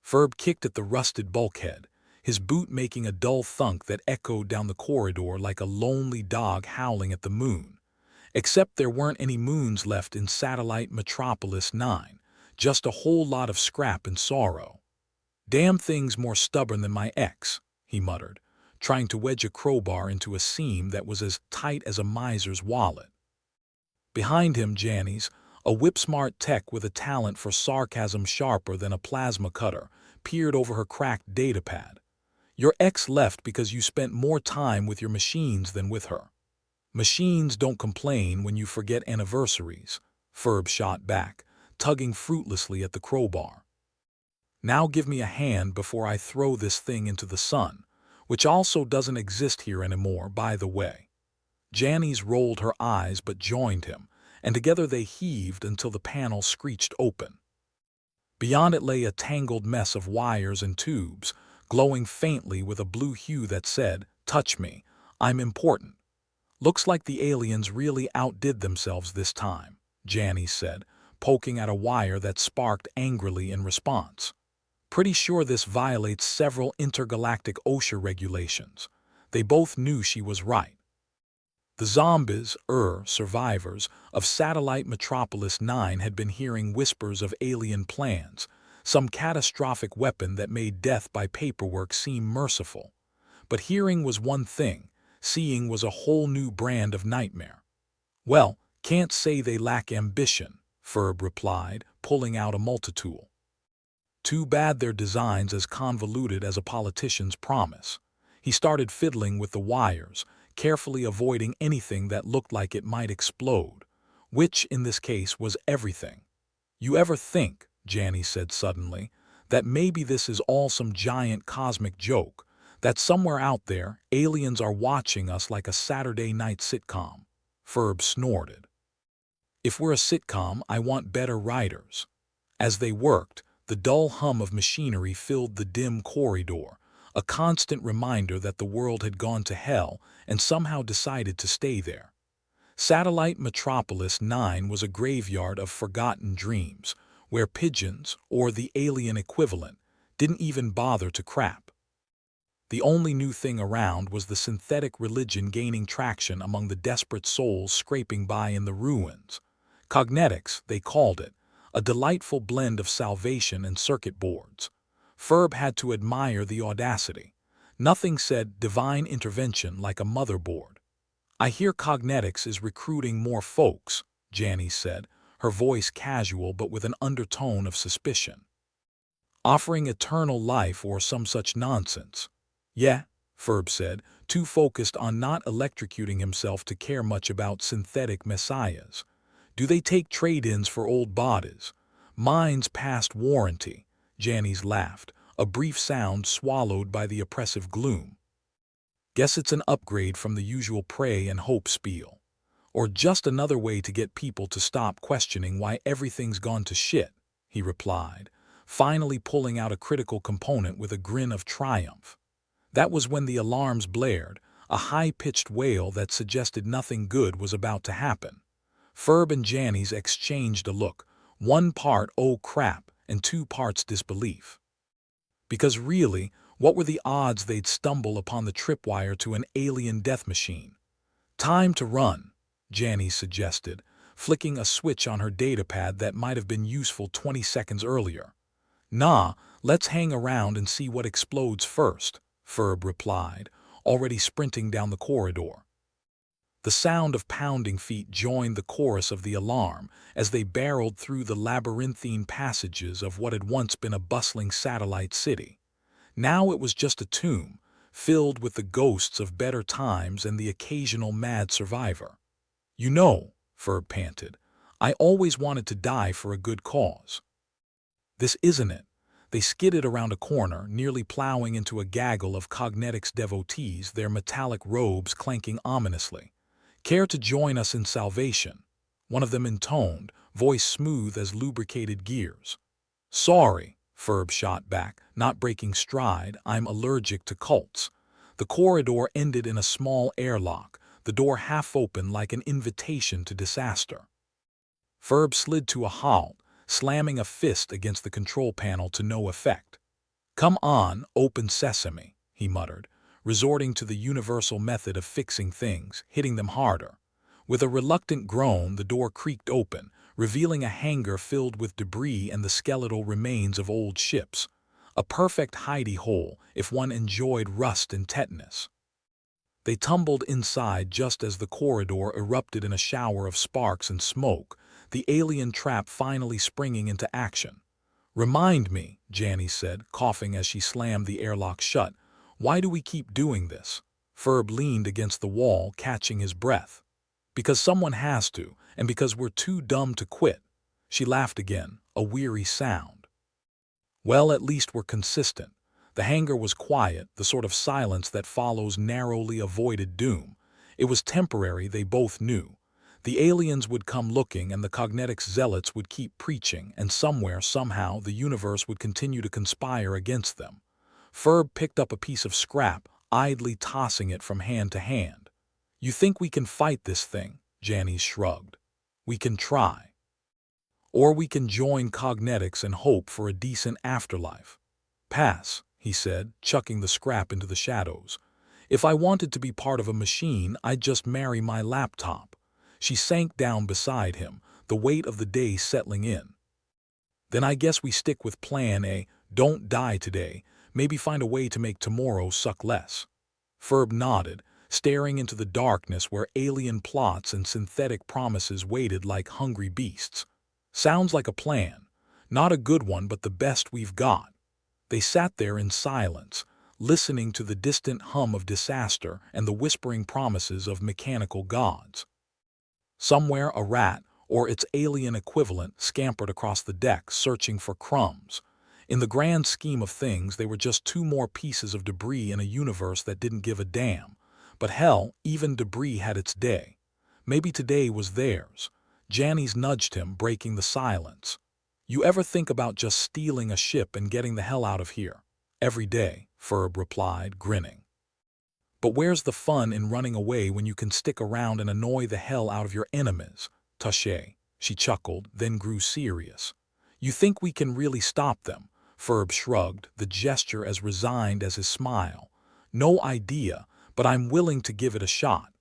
Ferb kicked at the rusted bulkhead, his boot making a dull thunk that echoed down the corridor like a lonely dog howling at the moon. Except there weren't any moons left in Satellite Metropolis 9, just a whole lot of scrap and sorrow. "Damn thing's more stubborn than my ex," he muttered, trying to wedge a crowbar into a seam that was as tight as a miser's wallet. Behind him, Janice, a whip-smart tech with a talent for sarcasm sharper than a plasma cutter, peered over her cracked datapad. "Your ex left because you spent more time with your machines than with her." "Machines don't complain when you forget anniversaries," Ferb shot back, tugging fruitlessly at the crowbar. "Now give me a hand before I throw this thing into the sun, which also doesn't exist here anymore, by the way." Janice rolled her eyes but joined him, and together they heaved until the panel screeched open. Beyond it lay a tangled mess of wires and tubes, glowing faintly with a blue hue that said, "Touch me, I'm important." "Looks like the aliens really outdid themselves this time," Janice said, poking at a wire that sparked angrily in response. "Pretty sure this violates several intergalactic OSHA regulations." They both knew she was right. The zombies, survivors, of Satellite Metropolis 9 had been hearing whispers of alien plans, some catastrophic weapon that made death by paperwork seem merciful. But hearing was one thing, seeing was a whole new brand of nightmare. "Well, can't say they lack ambition," Ferb replied, pulling out a multitool. "Too bad their design's as convoluted as a politician's promise." He started fiddling with the wires, carefully avoiding anything that looked like it might explode, which, in this case, was everything. "You ever think," Janice said suddenly, "that maybe this is all some giant cosmic joke, that somewhere out there, aliens are watching us like a Saturday night sitcom?" Ferb snorted. "If we're a sitcom, I want better writers." As they worked, the dull hum of machinery filled the dim corridor, a constant reminder that the world had gone to hell and somehow decided to stay there. Satellite Metropolis 9 was a graveyard of forgotten dreams, where pigeons, or the alien equivalent, didn't even bother to crap. The only new thing around was the synthetic religion gaining traction among the desperate souls scraping by in the ruins. Cognetics, they called it, a delightful blend of salvation and circuit boards. Ferb had to admire the audacity. Nothing said divine intervention like a motherboard. "I hear Cognetics is recruiting more folks," Janice said, her voice casual but with an undertone of suspicion. "Offering eternal life or some such nonsense." "Yeah," Ferb said, too focused on not electrocuting himself to care much about synthetic messiahs. "Do they take trade-ins for old bodies?" "Mine's past warranty," Janice laughed, a brief sound swallowed by the oppressive gloom. "Guess it's an upgrade from the usual pray and hope spiel. Or just another way to get people to stop questioning why everything's gone to shit," he replied, finally pulling out a critical component with a grin of triumph. That was when the alarms blared, a high-pitched wail that suggested nothing good was about to happen. Ferb and Janice exchanged a look, one part "oh crap" and 2 parts disbelief. Because really, what were the odds they'd stumble upon the tripwire to an alien death machine? "Time to run," Janice suggested, flicking a switch on her datapad that might have been useful 20 seconds earlier. "Nah, let's hang around and see what explodes first," Ferb replied, already sprinting down the corridor. The sound of pounding feet joined the chorus of the alarm as they barreled through the labyrinthine passages of what had once been a bustling satellite city. Now it was just a tomb, filled with the ghosts of better times and the occasional mad survivor. "You know," Ferb panted, "I always wanted to die for a good cause." "This isn't it." They skidded around a corner, nearly plowing into a gaggle of Cognetics devotees, their metallic robes clanking ominously. "Care to join us in salvation?" one of them intoned, voice smooth as lubricated gears. "Sorry," Ferb shot back, not breaking stride, "I'm allergic to cults." The corridor ended in a small airlock, the door half open like an invitation to disaster. Ferb slid to a halt, slamming a fist against the control panel to no effect. "Come on, open sesame," he muttered, resorting to the universal method of fixing things, hitting them harder. With a reluctant groan, the door creaked open, revealing a hangar filled with debris and the skeletal remains of old ships. A perfect hidey hole if one enjoyed rust and tetanus. They tumbled inside just as the corridor erupted in a shower of sparks and smoke, the alien trap finally springing into action. "Remind me," Janice said, coughing as she slammed the airlock shut. "Why do we keep doing this?" Ferb leaned against the wall, catching his breath. "Because someone has to, and because we're too dumb to quit." She laughed again, a weary sound. "Well, at least we're consistent." The hangar was quiet, the sort of silence that follows narrowly avoided doom. It was temporary, they both knew. The aliens would come looking, and the Comedic zealots would keep preaching, and somewhere, somehow, the universe would continue to conspire against them. Ferb picked up a piece of scrap, idly tossing it from hand to hand. "You think we can fight this thing?" Janice shrugged. "We can try. Or we can join Cognetics and hope for a decent afterlife." "Pass," he said, chucking the scrap into the shadows. "If I wanted to be part of a machine, I'd just marry my laptop." She sank down beside him, the weight of the day settling in. "Then I guess we stick with plan A, don't die today, maybe find a way to make tomorrow suck less." Ferb nodded, staring into the darkness where alien plots and synthetic promises waited like hungry beasts. "Sounds like a plan. Not a good one, but the best we've got." They sat there in silence, listening to the distant hum of disaster and the whispering promises of mechanical gods. Somewhere a rat, or its alien equivalent, scampered across the deck, searching for crumbs. In the grand scheme of things, they were just two more pieces of debris in a universe that didn't give a damn. But hell, even debris had its day. Maybe today was theirs. Janice nudged him, breaking the silence. "You ever think about just stealing a ship and getting the hell out of here?" "Every day," Ferb replied, grinning. "But where's the fun in running away when you can stick around and annoy the hell out of your enemies?" "Touché," she chuckled, then grew serious. "You think we can really stop them?" Ferb shrugged, the gesture as resigned as his smile. "No idea, but I'm willing to give it a shot.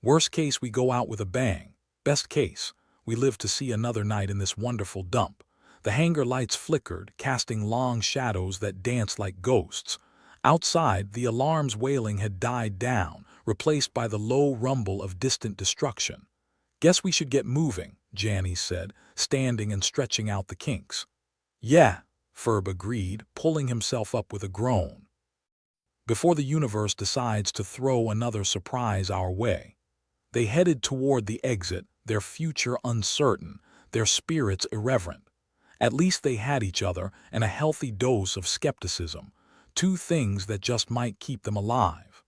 Worst case, we go out with a bang. Best case, we live to see another night in this wonderful dump." The hangar lights flickered, casting long shadows that danced like ghosts. Outside, the alarm's wailing had died down, replaced by the low rumble of distant destruction. "Guess we should get moving," Janice said, standing and stretching out the kinks. "Yeah," Ferb agreed, pulling himself up with a groan. "Before the universe decides to throw another surprise our way." They headed toward the exit, their future uncertain, their spirits irreverent. At least they had each other and a healthy dose of skepticism, two things that just might keep them alive.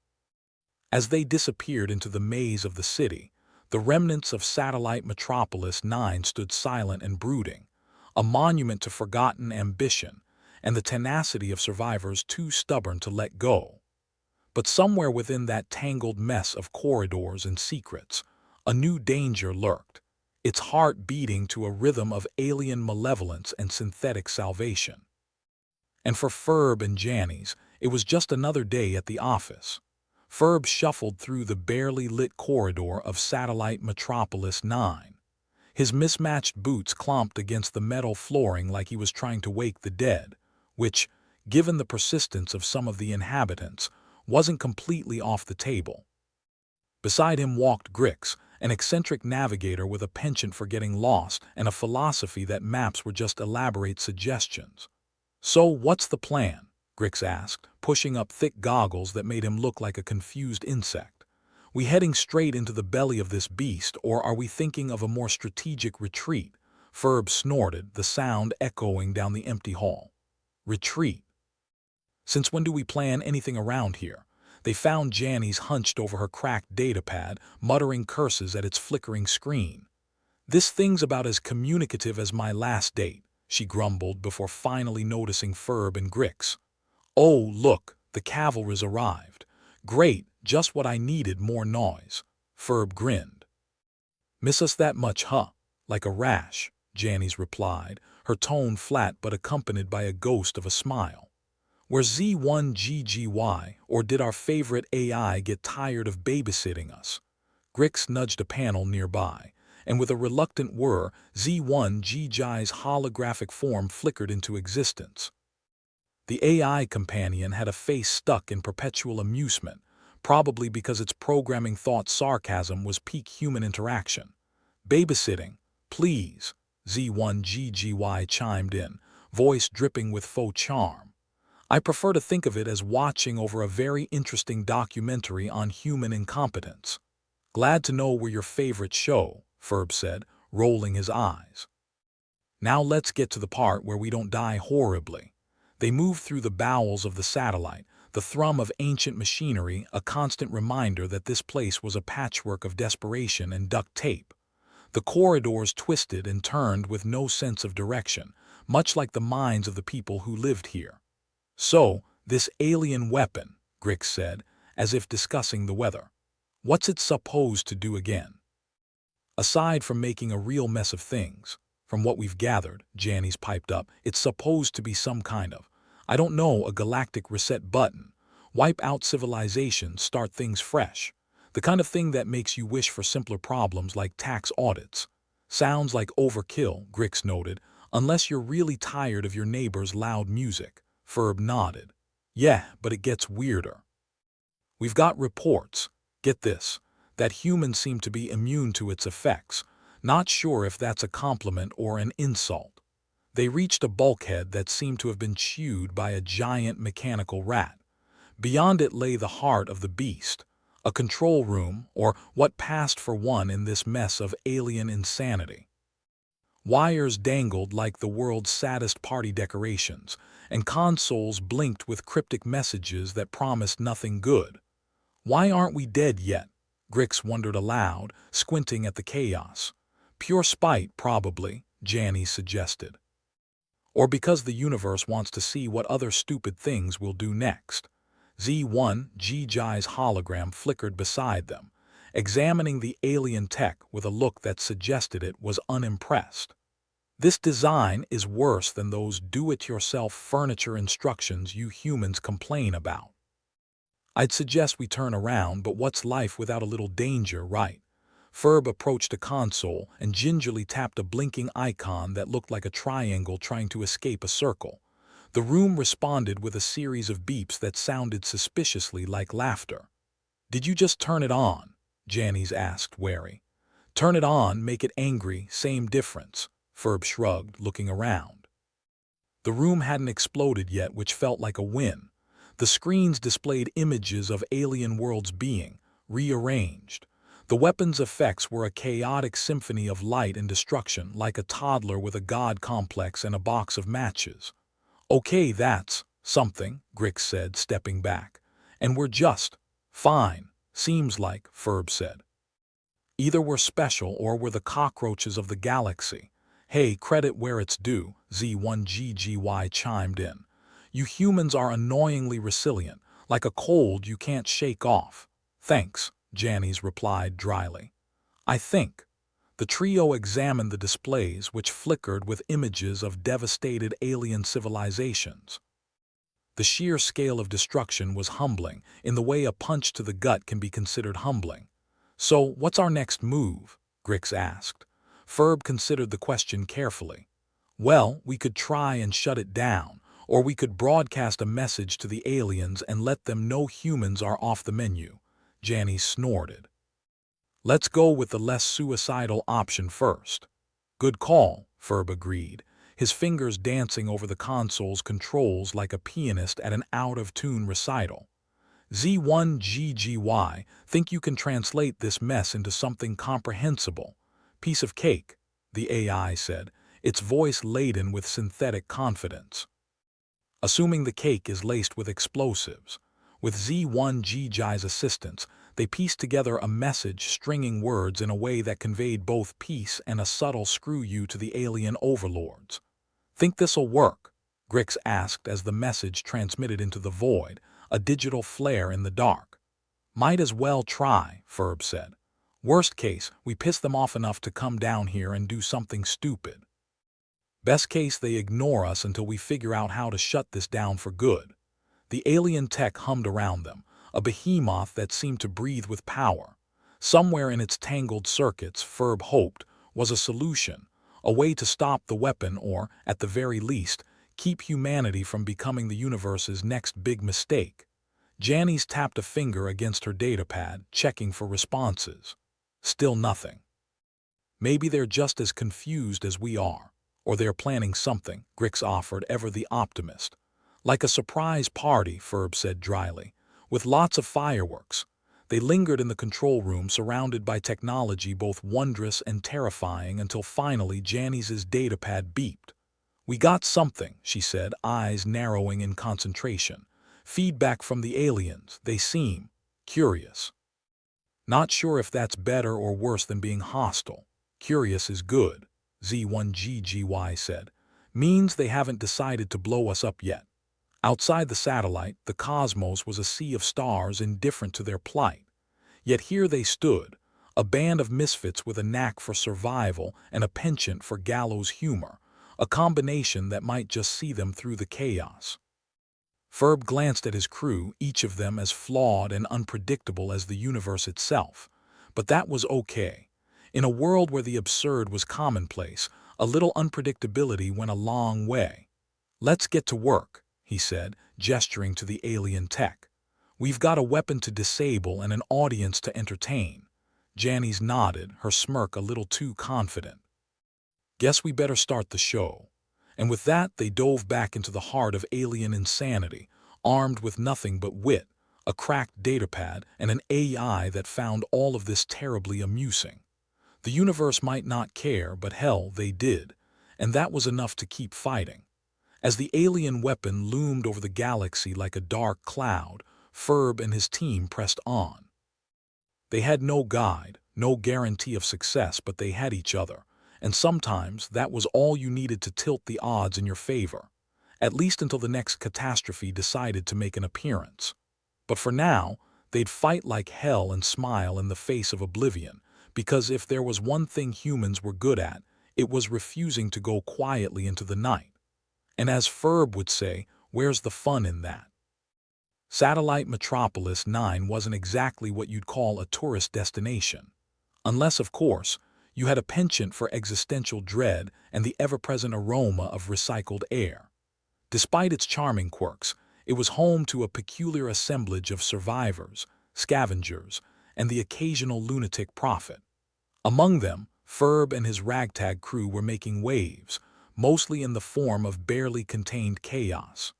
As they disappeared into the maze of the city, the remnants of satellite Metropolis 9 stood silent and brooding, a monument to forgotten ambition and the tenacity of survivors too stubborn to let go. But somewhere within that tangled mess of corridors and secrets, a new danger lurked, its heart beating to a rhythm of alien malevolence and synthetic salvation. And for Ferb and Janice, it was just another day at the office. Ferb shuffled through the barely lit corridor of Satellite Metropolis 9. His mismatched boots clomped against the metal flooring like he was trying to wake the dead, which, given the persistence of some of the inhabitants, wasn't completely off the table. Beside him walked Grix, an eccentric navigator with a penchant for getting lost and a philosophy that maps were just elaborate suggestions. "So what's the plan?" Grix asked, pushing up thick goggles that made him look like a confused insect. "We heading straight into the belly of this beast, or are we thinking of a more strategic retreat?" Ferb snorted, the sound echoing down the empty hall. "Retreat? Since when do we plan anything around here?" They found Janice hunched over her cracked datapad, muttering curses at its flickering screen. "This thing's about as communicative as my last date," she grumbled before finally noticing Ferb and Grix. "Oh, look, the cavalry's arrived. Great, just what I needed, more noise." Ferb grinned. "Miss us that much, huh?" "Like a rash," Janice replied, her tone flat but accompanied by a ghost of a smile. Where Z1GGY, or did our favorite AI get tired of babysitting us? Grix nudged a panel nearby, and with a reluctant whir, Z1GGY's holographic form flickered into existence. The AI companion had a face stuck in perpetual amusement, probably because its programming thought sarcasm was peak human interaction. Babysitting, please, Z1GGY chimed in, voice dripping with faux charm. I prefer to think of it as watching over a very interesting documentary on human incompetence. Glad to know we're your favorite show, Ferb said, rolling his eyes. Now let's get to the part where we don't die horribly. They moved through the bowels of the satellite, the thrum of ancient machinery a constant reminder that this place was a patchwork of desperation and duct tape. The corridors twisted and turned with no sense of direction, much like the minds of the people who lived here. So, this alien weapon, Grix said, as if discussing the weather. What's it supposed to do again? Aside from making a real mess of things, from what we've gathered, Janice piped up, it's supposed to be some kind of, I don't know, a galactic reset button. Wipe out civilization, start things fresh. The kind of thing that makes you wish for simpler problems like tax audits. Sounds like overkill, Grix noted, unless you're really tired of your neighbor's loud music. Ferb nodded. Yeah, but it gets weirder. We've got reports, get this, that humans seem to be immune to its effects. Not sure if that's a compliment or an insult. They reached a bulkhead that seemed to have been chewed by a giant mechanical rat. Beyond it lay the heart of the beast, a control room, or what passed for one in this mess of alien insanity. Wires dangled like the world's saddest party decorations, and consoles blinked with cryptic messages that promised nothing good. Why aren't we dead yet? Grix wondered aloud, squinting at the chaos. Pure spite, probably, Janice suggested. Or because the universe wants to see what other stupid things we'll do next. Z1GGY's hologram flickered beside them, examining the alien tech with a look that suggested it was unimpressed. This design is worse than those do-it-yourself furniture instructions you humans complain about. I'd suggest we turn around, but what's life without a little danger, right? Ferb approached a console and gingerly tapped a blinking icon that looked like a triangle trying to escape a circle. The room responded with a series of beeps that sounded suspiciously like laughter. Did you just turn it on? Janice asked, wary. Turn it on, make it angry, same difference, Ferb shrugged, looking around. The room hadn't exploded yet, which felt like a win. The screens displayed images of alien worlds being rearranged. The weapon's effects were a chaotic symphony of light and destruction, like a toddler with a god complex and a box of matches. Okay, that's something, Grix said, stepping back. And we're just fine, seems like, Ferb said. Either we're special or we're the cockroaches of the galaxy. Hey, credit where it's due, Z1GGY chimed in. You humans are annoyingly resilient, like a cold you can't shake off. Thanks, Janice replied dryly. I think. The trio examined the displays, which flickered with images of devastated alien civilizations. The sheer scale of destruction was humbling, in the way a punch to the gut can be considered humbling. So, what's our next move? Grix asked. Ferb considered the question carefully. Well, we could try and shut it down, or we could broadcast a message to the aliens and let them know humans are off the menu. Janice snorted. Let's go with the less suicidal option first. Good call, Ferb agreed, his fingers dancing over the console's controls like a pianist at an out-of-tune recital. Z1GGY, think you can translate this mess into something comprehensible? Piece of cake, the AI said, its voice laden with synthetic confidence. Assuming the cake is laced with explosives. With Z1GGY's assistance, they pieced together a message stringing words in a way that conveyed both peace and a subtle screw you to the alien overlords. Think this'll work? Grix asked as the message transmitted into the void, a digital flare in the dark. Might as well try, Ferb said. Worst case, we piss them off enough to come down here and do something stupid. Best case, they ignore us until we figure out how to shut this down for good. The alien tech hummed around them, a behemoth that seemed to breathe with power. Somewhere in its tangled circuits, Ferb hoped, was a solution, a way to stop the weapon or, at the very least, keep humanity from becoming the universe's next big mistake. Janice tapped a finger against her datapad, checking for responses. Still nothing. Maybe they're just as confused as we are, or they're planning something, Grix offered, ever the optimist. Like a surprise party, Ferb said dryly, with lots of fireworks. They lingered in the control room surrounded by technology both wondrous and terrifying until finally Janice's datapad beeped. We got something, she said, eyes narrowing in concentration. Feedback from the aliens. They seem curious. Not sure if that's better or worse than being hostile. Curious is good, Z1GGY said. Means they haven't decided to blow us up yet. Outside the satellite, the cosmos was a sea of stars indifferent to their plight. Yet here they stood, a band of misfits with a knack for survival and a penchant for gallows humor, a combination that might just see them through the chaos. Ferb glanced at his crew, each of them as flawed and unpredictable as the universe itself. But that was okay. In a world where the absurd was commonplace, a little unpredictability went a long way. Let's get to work, he said, gesturing to the alien tech. We've got a weapon to disable and an audience to entertain. Janice nodded, her smirk a little too confident. Guess we better start the show. And with that, they dove back into the heart of alien insanity, armed with nothing but wit, a cracked datapad, and an AI that found all of this terribly amusing. The universe might not care, but hell, they did, and that was enough to keep fighting. As the alien weapon loomed over the galaxy like a dark cloud, Ferb and his team pressed on. They had no guide, no guarantee of success, but they had each other. And sometimes that was all you needed to tilt the odds in your favor, at least until the next catastrophe decided to make an appearance. But for now, they'd fight like hell and smile in the face of oblivion, because if there was one thing humans were good at, it was refusing to go quietly into the night. And as Ferb would say, where's the fun in that? Satellite Metropolis 9 wasn't exactly what you'd call a tourist destination. Unless, of course, you had a penchant for existential dread and the ever-present aroma of recycled air. Despite its charming quirks, it was home to a peculiar assemblage of survivors, scavengers, and the occasional lunatic prophet. Among them, Ferb and his ragtag crew were making waves, mostly in the form of barely contained chaos.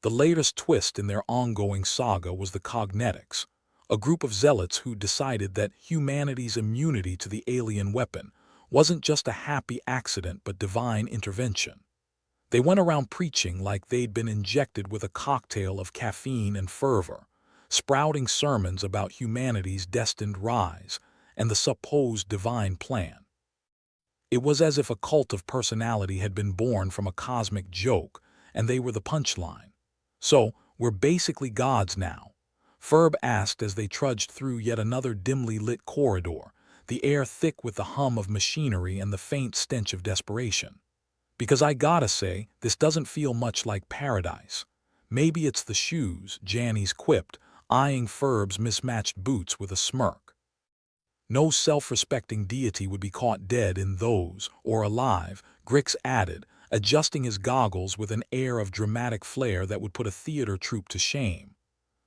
The latest twist in their ongoing saga was the Comedics, a group of zealots who decided that humanity's immunity to the alien weapon wasn't just a happy accident but divine intervention. They went around preaching like they'd been injected with a cocktail of caffeine and fervor, sprouting sermons about humanity's destined rise and the supposed divine plan. It was as if a cult of personality had been born from a cosmic joke, and they were the punchline. So, we're basically gods now? Ferb asked as they trudged through yet another dimly lit corridor, the air thick with the hum of machinery and the faint stench of desperation. Because I gotta say, this doesn't feel much like paradise. Maybe it's the shoes, Janice quipped, eyeing Ferb's mismatched boots with a smirk. No self-respecting deity would be caught dead in those, or alive, Grix added, adjusting his goggles with an air of dramatic flair that would put a theater troupe to shame.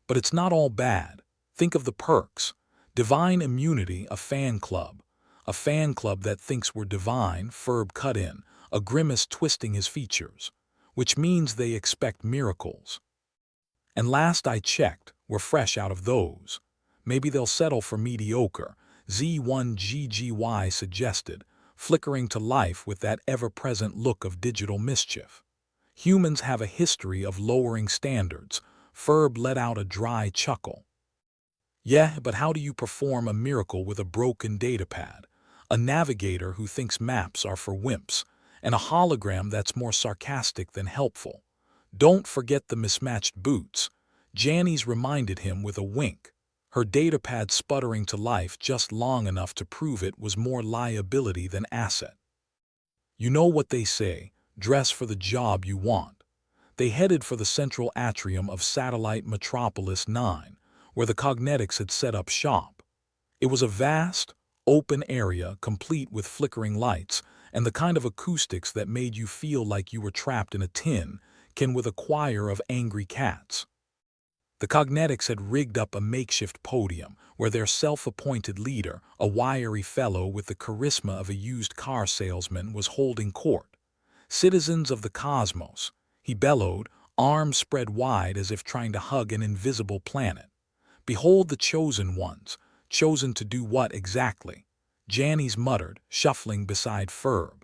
But it's not all bad. Think of the perks. Divine immunity, a fan club. A fan club that thinks we're divine, Ferb cut in, a grimace twisting his features. Which means they expect miracles. And last I checked, we're fresh out of those. Maybe they'll settle for mediocre, Z1GGY suggested, flickering to life with that ever-present look of digital mischief. Humans have a history of lowering standards. Ferb let out a dry chuckle. Yeah, but how do you perform a miracle with a broken datapad, a navigator who thinks maps are for wimps, and a hologram that's more sarcastic than helpful? Don't forget the mismatched boots. Janice reminded him with a wink, her datapad sputtering to life just long enough to prove it was more liability than asset. You know what they say, dress for the job you want. They headed for the central atrium of Satellite Metropolis 9, where the Cognetics had set up shop. It was a vast, open area complete with flickering lights and the kind of acoustics that made you feel like you were trapped in a tin can with a choir of angry cats. The Cognetics had rigged up a makeshift podium where their self-appointed leader, a wiry fellow with the charisma of a used car salesman, was holding court. "Citizens of the cosmos," he bellowed, arms spread wide as if trying to hug an invisible planet. "Behold the chosen ones." "Chosen to do what exactly?" Janice muttered, shuffling beside Ferb.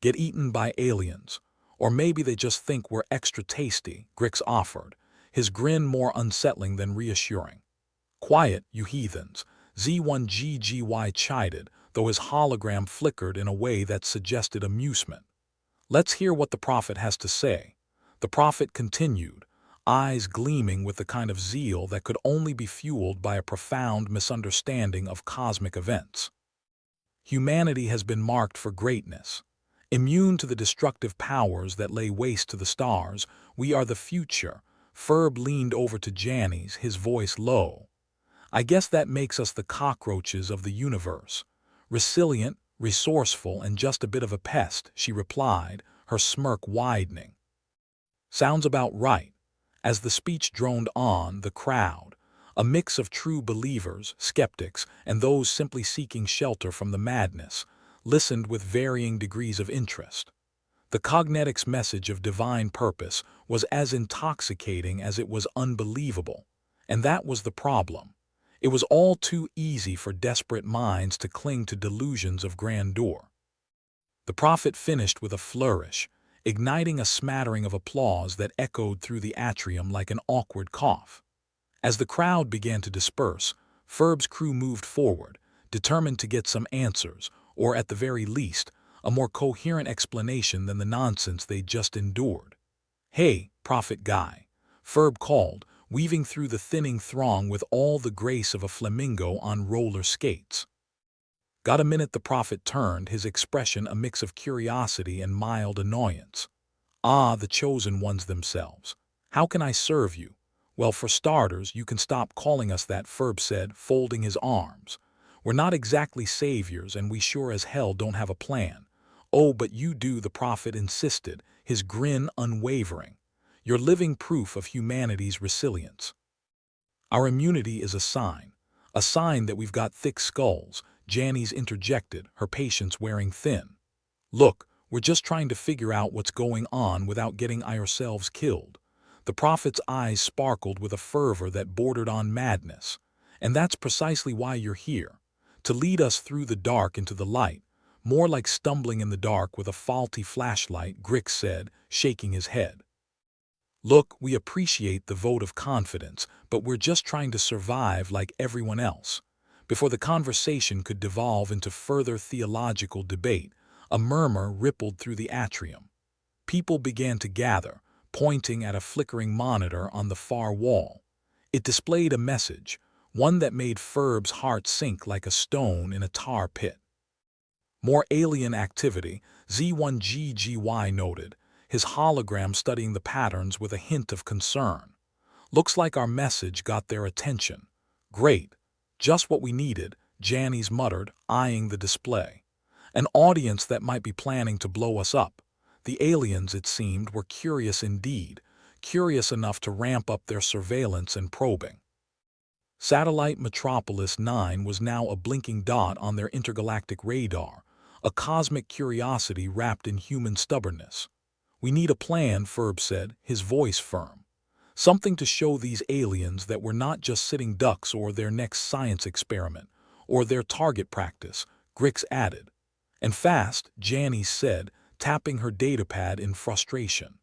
"Get eaten by aliens. Or maybe they just think we're extra tasty," Grix offered, his grin more unsettling than reassuring. "Quiet, you heathens," Z1GGY chided, though his hologram flickered in a way that suggested amusement. "Let's hear what the prophet has to say." The prophet continued, eyes gleaming with the kind of zeal that could only be fueled by a profound misunderstanding of cosmic events. "Humanity has been marked for greatness. Immune to the destructive powers that lay waste to the stars, we are the future." Ferb leaned over to Janice, his voice low. "I guess that makes us the cockroaches of the universe. Resilient, resourceful, and just a bit of a pest," she replied, her smirk widening. "Sounds about right." As the speech droned on, the crowd, a mix of true believers, skeptics, and those simply seeking shelter from the madness, listened with varying degrees of interest. The Cognetics' message of divine purpose was as intoxicating as it was unbelievable, and that was the problem. It was all too easy for desperate minds to cling to delusions of grandeur. The prophet finished with a flourish, igniting a smattering of applause that echoed through the atrium like an awkward cough. As the crowd began to disperse, Ferb's crew moved forward, determined to get some answers, or at the very least, a more coherent explanation than the nonsense they'd just endured. "Hey, Prophet Guy," Ferb called, weaving through the thinning throng with all the grace of a flamingo on roller skates. "Got a minute?" The prophet turned, his expression a mix of curiosity and mild annoyance. "Ah, the chosen ones themselves. How can I serve you?" "Well, for starters, you can stop calling us that," Ferb said, folding his arms. "We're not exactly saviors, and we sure as hell don't have a plan." "Oh, but you do," the prophet insisted, his grin unwavering. "You're living proof of humanity's resilience." "Our immunity is a sign that we've got thick skulls," Janice interjected, her patience wearing thin. "Look, we're just trying to figure out what's going on without getting ourselves killed." The prophet's eyes sparkled with a fervor that bordered on madness. "And that's precisely why you're here. To lead us through the dark into the light. More like stumbling in the dark with a faulty flashlight," Grix said, shaking his head. "Look, we appreciate the vote of confidence, but we're just trying to survive like everyone else." Before the conversation could devolve into further theological debate, a murmur rippled through the atrium. People began to gather, pointing at a flickering monitor on the far wall. It displayed a message, one that made Ferb's heart sink like a stone in a tar pit. "More alien activity," Z1GGY noted, his hologram studying the patterns with a hint of concern. "Looks like our message got their attention." "Great. Just what we needed," Janice muttered, eyeing the display. "An audience that might be planning to blow us up." The aliens, it seemed, were curious indeed, curious enough to ramp up their surveillance and probing. Satellite Metropolis 9 was now a blinking dot on their intergalactic radar, a cosmic curiosity wrapped in human stubbornness. "We need a plan," Ferb said, his voice firm. "Something to show these aliens that we're not just sitting ducks or their next science experiment, or their target practice," Grix added. "And fast," Janice said, tapping her datapad in frustration.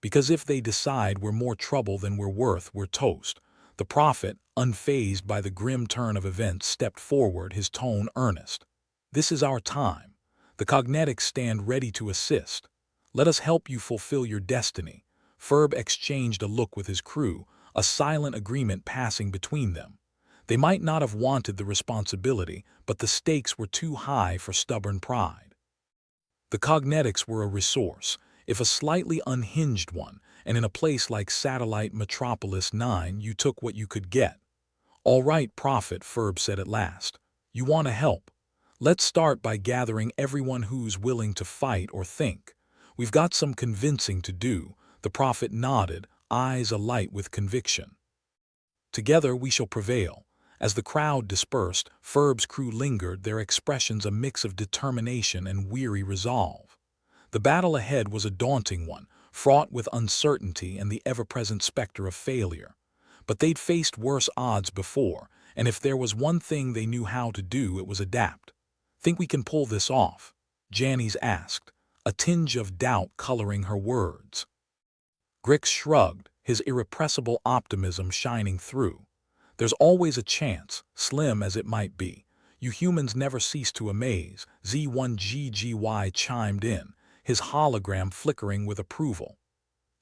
"Because if they decide we're more trouble than we're worth, we're toast." The prophet, unfazed by the grim turn of events, stepped forward, his tone earnest. "This is our time. The Cognetics stand ready to assist. Let us help you fulfill your destiny." Ferb exchanged a look with his crew, a silent agreement passing between them. They might not have wanted the responsibility, but the stakes were too high for stubborn pride. The Cognetics were a resource, if a slightly unhinged one, and in a place like Satellite Metropolis 9 you took what you could get. "All right, Prophet," Ferb said at last. "You want to help? Let's start by gathering everyone who's willing to fight or think. We've got some convincing to do." The Prophet nodded, eyes alight with conviction. "Together we shall prevail." As the crowd dispersed, Ferb's crew lingered, their expressions a mix of determination and weary resolve. The battle ahead was a daunting one, fraught with uncertainty and the ever-present specter of failure. But they'd faced worse odds before, and if there was one thing they knew how to do, it was adapt. "Think we can pull this off?" Janice asked, a tinge of doubt coloring her words. Grix shrugged, his irrepressible optimism shining through. "There's always a chance, slim as it might be. You humans never cease to amaze," Z1GGY chimed in, his hologram flickering with approval.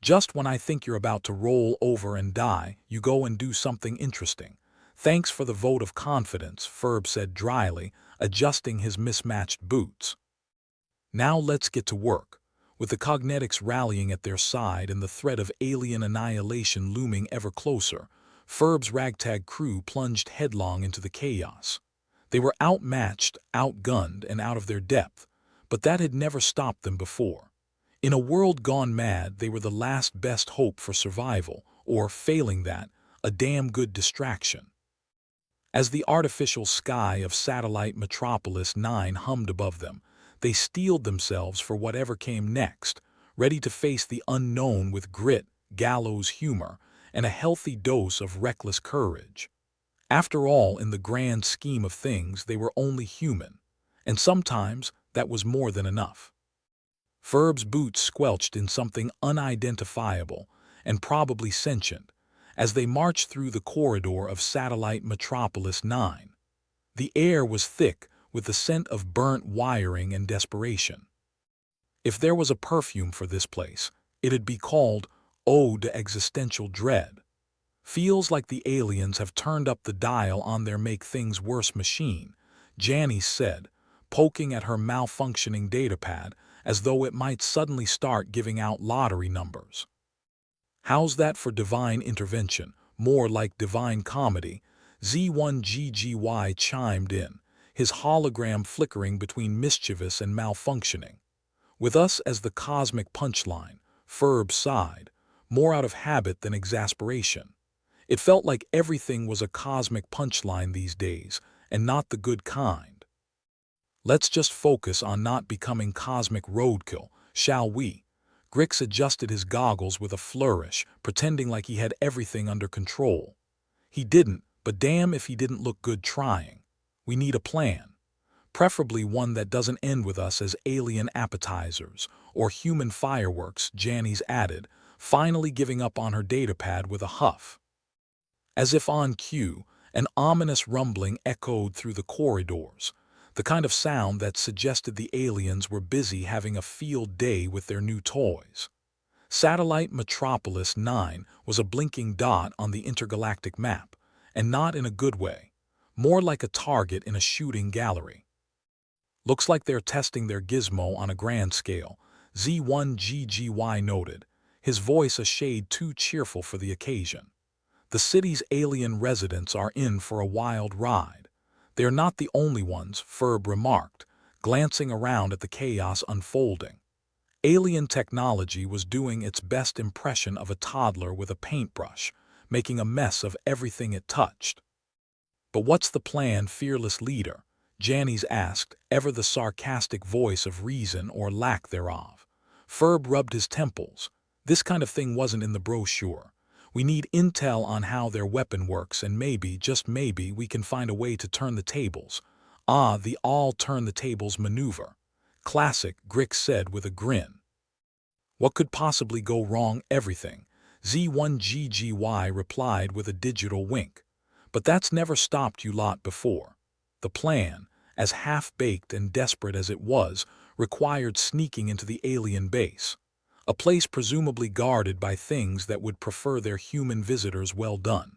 "Just when I think you're about to roll over and die, you go and do something interesting." "Thanks for the vote of confidence," Ferb said dryly, adjusting his mismatched boots. "Now let's get to work." With the Cognetics rallying at their side and the threat of alien annihilation looming ever closer, Ferb's ragtag crew plunged headlong into the chaos. They were outmatched, outgunned, and out of their depth, but that had never stopped them before. In a world gone mad, they were the last best hope for survival, or, failing that, a damn good distraction. As the artificial sky of Satellite Metropolis 9 hummed above them, they steeled themselves for whatever came next, ready to face the unknown with grit, gallows humor, and a healthy dose of reckless courage. After all, in the grand scheme of things, they were only human, and sometimes that was more than enough. Ferb's boots squelched in something unidentifiable and probably sentient as they marched through the corridor of Satellite Metropolis 9. The air was thick with the scent of burnt wiring and desperation. If there was a perfume for this place, it'd be called Ode to Existential Dread. "Feels like the aliens have turned up the dial on their make-things-worse machine," Janice said, poking at her malfunctioning datapad as though it might suddenly start giving out lottery numbers. "How's that for divine intervention? More like divine comedy," Z1GGY chimed in, his hologram flickering between mischievous and malfunctioning. "With us as the cosmic punchline," Ferb sighed, more out of habit than exasperation. It felt like everything was a cosmic punchline these days, and not the good kind. "Let's just focus on not becoming cosmic roadkill, shall we?" Grix adjusted his goggles with a flourish, pretending like he had everything under control. He didn't, but damn if he didn't look good trying. "We need a plan. Preferably one that doesn't end with us as alien appetizers or human fireworks," Janice added, finally giving up on her datapad with a huff. As if on cue, an ominous rumbling echoed through the corridors, the kind of sound that suggested the aliens were busy having a field day with their new toys. Satellite Metropolis 9 was a blinking dot on the intergalactic map, and not in a good way, more like a target in a shooting gallery. "Looks like they're testing their gizmo on a grand scale," Z1GGY noted, his voice a shade too cheerful for the occasion. "The city's alien residents are in for a wild ride." "They're not the only ones," Ferb remarked, glancing around at the chaos unfolding. Alien technology was doing its best impression of a toddler with a paintbrush, making a mess of everything it touched. "But what's the plan, fearless leader?" Janice asked, ever the sarcastic voice of reason or lack thereof. Ferb rubbed his temples. "This kind of thing wasn't in the brochure. We need intel on how their weapon works, and maybe, just maybe, we can find a way to turn the tables." "Ah, the all-turn-the-tables maneuver. Classic," Grix said with a grin. "What could possibly go wrong? Everything," Z1GGY replied with a digital wink. "But that's never stopped you lot before." The plan, as half-baked and desperate as it was, required sneaking into the alien base, a place presumably guarded by things that would prefer their human visitors well done.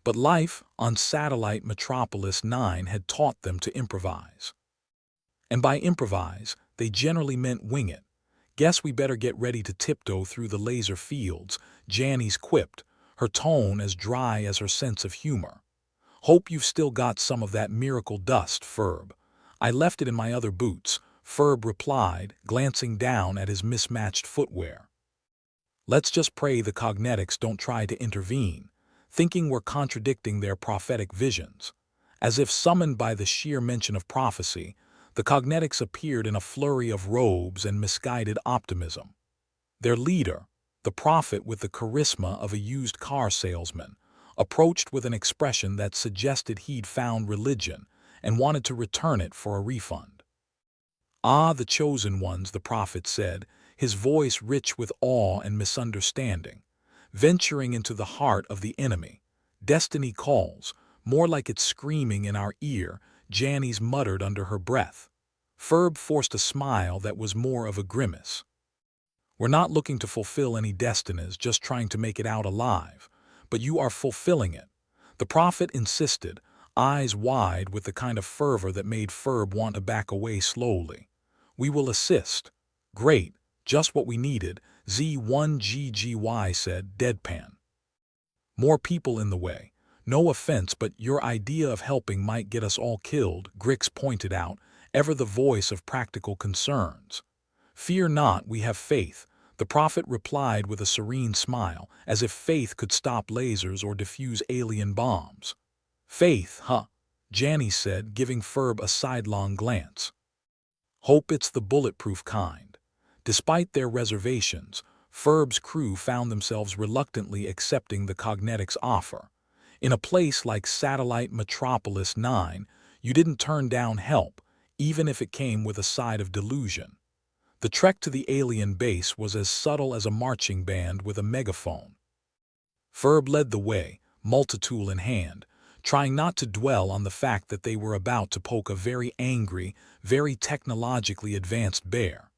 But life on Satellite Metropolis 9 had taught them to improvise. And by improvise, they generally meant wing it, Guess we better get ready to tiptoe through the laser fields, Janice quipped, her tone as dry as her sense of humor. Hope you've still got some of that miracle dust, Ferb. I left it in my other boots, Ferb replied, glancing down at his mismatched footwear. Let's just pray the Cognetics don't try to intervene, thinking we're contradicting their prophetic visions. As if summoned by the sheer mention of prophecy, the Cognetics appeared in a flurry of robes and misguided optimism. Their leader, the prophet with the charisma of a used car salesman, approached with an expression that suggested he'd found religion and wanted to return it for a refund. "Ah, the chosen ones," the prophet said, his voice rich with awe and misunderstanding. "Venturing into the heart of the enemy. Destiny calls, more like it's screaming in our ear," Janice muttered under her breath. Ferb forced a smile that was more of a grimace. "We're not looking to fulfill any destinies, just trying to make it out alive. But you are fulfilling it," the prophet insisted, eyes wide with the kind of fervor that made Ferb want to back away slowly. "We will assist." "Great, just what we needed," Z1GGY said, deadpan. "More people in the way. No offense, but your idea of helping might get us all killed," Grix pointed out, ever the voice of practical concerns. "Fear not, we have faith," the prophet replied with a serene smile, as if faith could stop lasers or defuse alien bombs. "Faith, huh?" Janice said, giving Ferb a sidelong glance. "Hope it's the bulletproof kind." Despite their reservations, Ferb's crew found themselves reluctantly accepting the Cognetics' offer. In a place like Satellite Metropolis 9, you didn't turn down help, even if it came with a side of delusion. The trek to the alien base was as subtle as a marching band with a megaphone. Ferb led the way, multitool in hand, trying not to dwell on the fact that they were about to poke a very angry, very technologically advanced bear.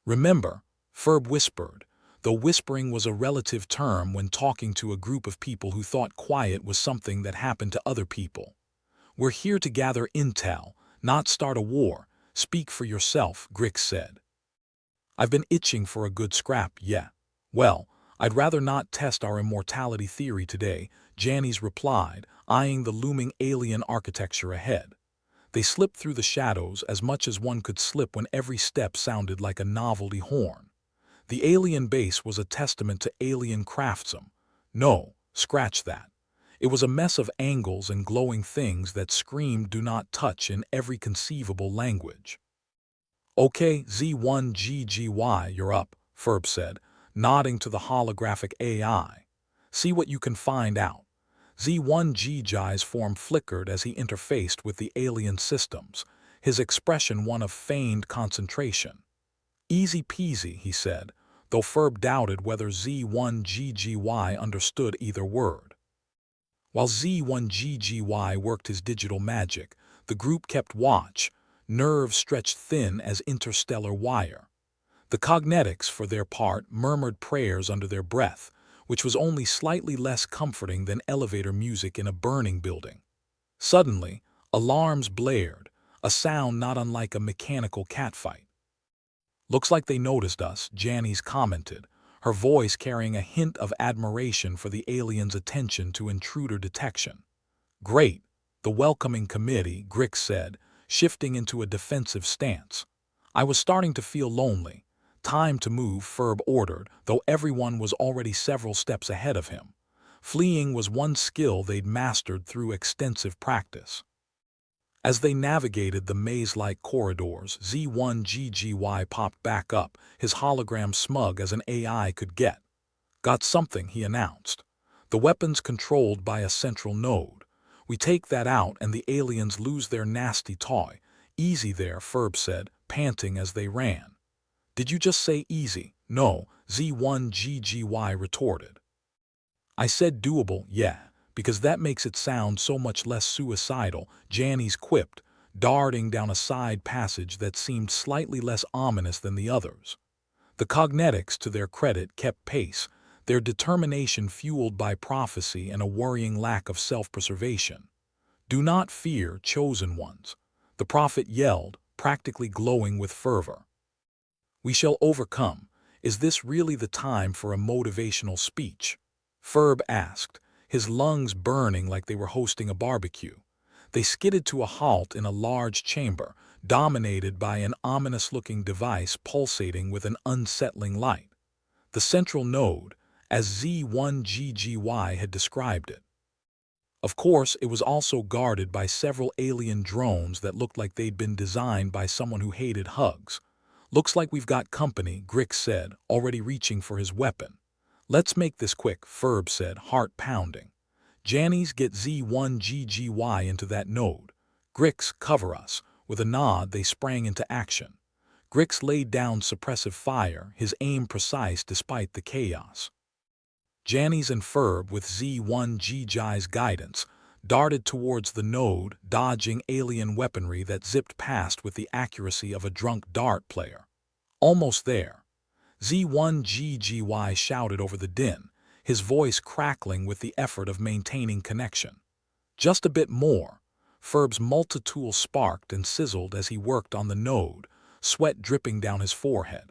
"Remember," Ferb whispered, though whispering was a relative term when talking to a group of people who thought quiet was something that happened to other people. "We're here to gather intel, not start a war. Speak for yourself," Grix said. "I've been itching for a good scrap, yeah. Well, I'd rather not test our immortality theory today," Janice replied, eyeing the looming alien architecture ahead. They slipped through the shadows as much as one could slip when every step sounded like a novelty horn. The alien base was a testament to alien craftsmanship. No, scratch that. It was a mess of angles and glowing things that screamed "do not touch" in every conceivable language. "Okay, Z1GGY, you're up," Ferb said, nodding to the holographic AI. "See what you can find out." Z1GGY's form flickered as he interfaced with the alien systems, his expression one of feigned concentration. "Easy peasy," he said, though Ferb doubted whether Z1GGY understood either word. While Z1GGY worked his digital magic, the group kept watch, nerves stretched thin as interstellar wire. The Cognetics, for their part, murmured prayers under their breath, which was only slightly less comforting than elevator music in a burning building. Suddenly, alarms blared, a sound not unlike a mechanical catfight. "Looks like they noticed us," Janice commented, her voice carrying a hint of admiration for the aliens' attention to intruder detection. "Great," the welcoming committee, Grix said, shifting into a defensive stance. "I was starting to feel lonely." "Time to move," Ferb ordered, though everyone was already several steps ahead of him. Fleeing was one skill they'd mastered through extensive practice. As they navigated the maze-like corridors, Z1GGY popped back up, his hologram smug as an AI could get. "Got something," he announced. "The weapon's controlled by a central node. We take that out and the aliens lose their nasty toy." "Easy there," Ferb said, panting as they ran. "Did you just say easy?" "No," Z1GGY retorted. "I said doable, yeah, because that makes it sound so much less suicidal," Janice quipped, darting down a side passage that seemed slightly less ominous than the others. The Cognetics, to their credit, kept pace, their determination fueled by prophecy and a worrying lack of self-preservation. "Do not fear, chosen ones," the prophet yelled, practically glowing with fervor. We shall overcome. Is this really the time for a motivational speech? Ferb asked, his lungs burning like they were hosting a barbecue. They skidded to a halt in a large chamber, dominated by an ominous-looking device pulsating with an unsettling light. The central node, as Z1GGY had described it. Of course, it was also guarded by several alien drones that looked like they'd been designed by someone who hated hugs. "Looks like we've got company," Grix said, already reaching for his weapon. "Let's make this quick," Ferb said, heart pounding. "Jannies, get Z1GGY into that node. Grix, cover us." With a nod, they sprang into action. Grix laid down suppressive fire, his aim precise despite the chaos. Jannies and Ferb, with Z1GGY's guidance, darted towards the node, dodging alien weaponry that zipped past with the accuracy of a drunk dart player. Almost there. Z1GGY shouted over the din, his voice crackling with the effort of maintaining connection. Just a bit more. Ferb's multi-tool sparked and sizzled as he worked on the node, sweat dripping down his forehead.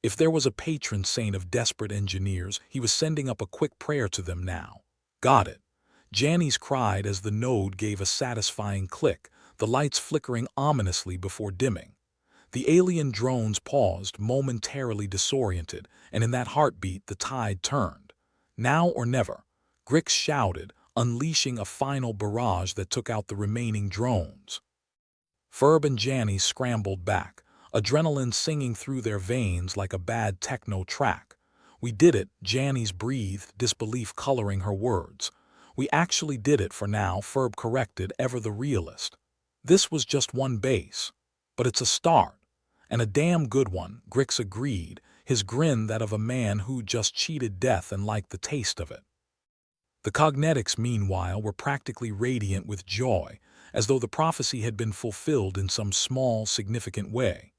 If there was a patron saint of desperate engineers, he was sending up a quick prayer to them now. "Got it." Jannies cried as the node gave a satisfying click, the lights flickering ominously before dimming. The alien drones paused, momentarily disoriented, and in that heartbeat the tide turned. "Now or never," Grix shouted, unleashing a final barrage that took out the remaining drones. Ferb and Jannies scrambled back, adrenaline singing through their veins like a bad techno track. "We did it," Jannies breathed, disbelief coloring her words. "We actually did it for now," Ferb corrected, ever the realist. "This was just one base. But it's a start. And a damn good one," Grix agreed, his grin that of a man who just cheated death and liked the taste of it. The Comedics, meanwhile, were practically radiant with joy, as though the prophecy had been fulfilled in some small, significant way.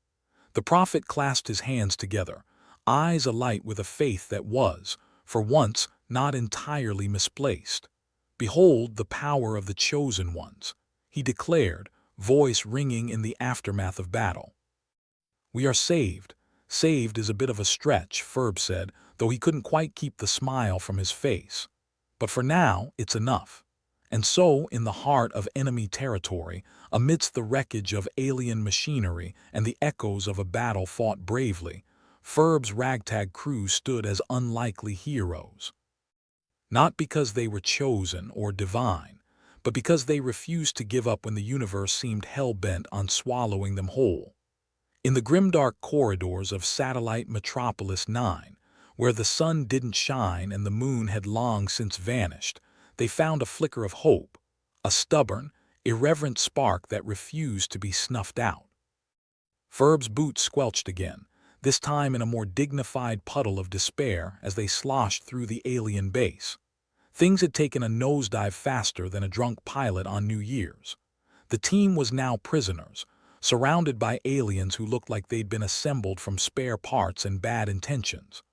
The prophet clasped his hands together, eyes alight with a faith that was, for once, not entirely misplaced. "Behold the power of the chosen ones," he declared, voice ringing in the aftermath of battle. "We are saved." "Saved is a bit of a stretch," Ferb said, though he couldn't quite keep the smile from his face. "But for now, it's enough." And so, in the heart of enemy territory, amidst the wreckage of alien machinery and the echoes of a battle fought bravely, Ferb's ragtag crew stood as unlikely heroes. Not because they were chosen or divine, but because they refused to give up when the universe seemed hell-bent on swallowing them whole. In the grimdark corridors of Satellite Metropolis 9, where the sun didn't shine and the moon had long since vanished, they found a flicker of hope, a stubborn, irreverent spark that refused to be snuffed out. Ferb's boots squelched again, this time in a more dignified puddle of despair as they sloshed through the alien base. Things had taken a nosedive faster than a drunk pilot on New Year's. The team was now prisoners, surrounded by aliens who looked like they'd been assembled from spare parts and bad intentions.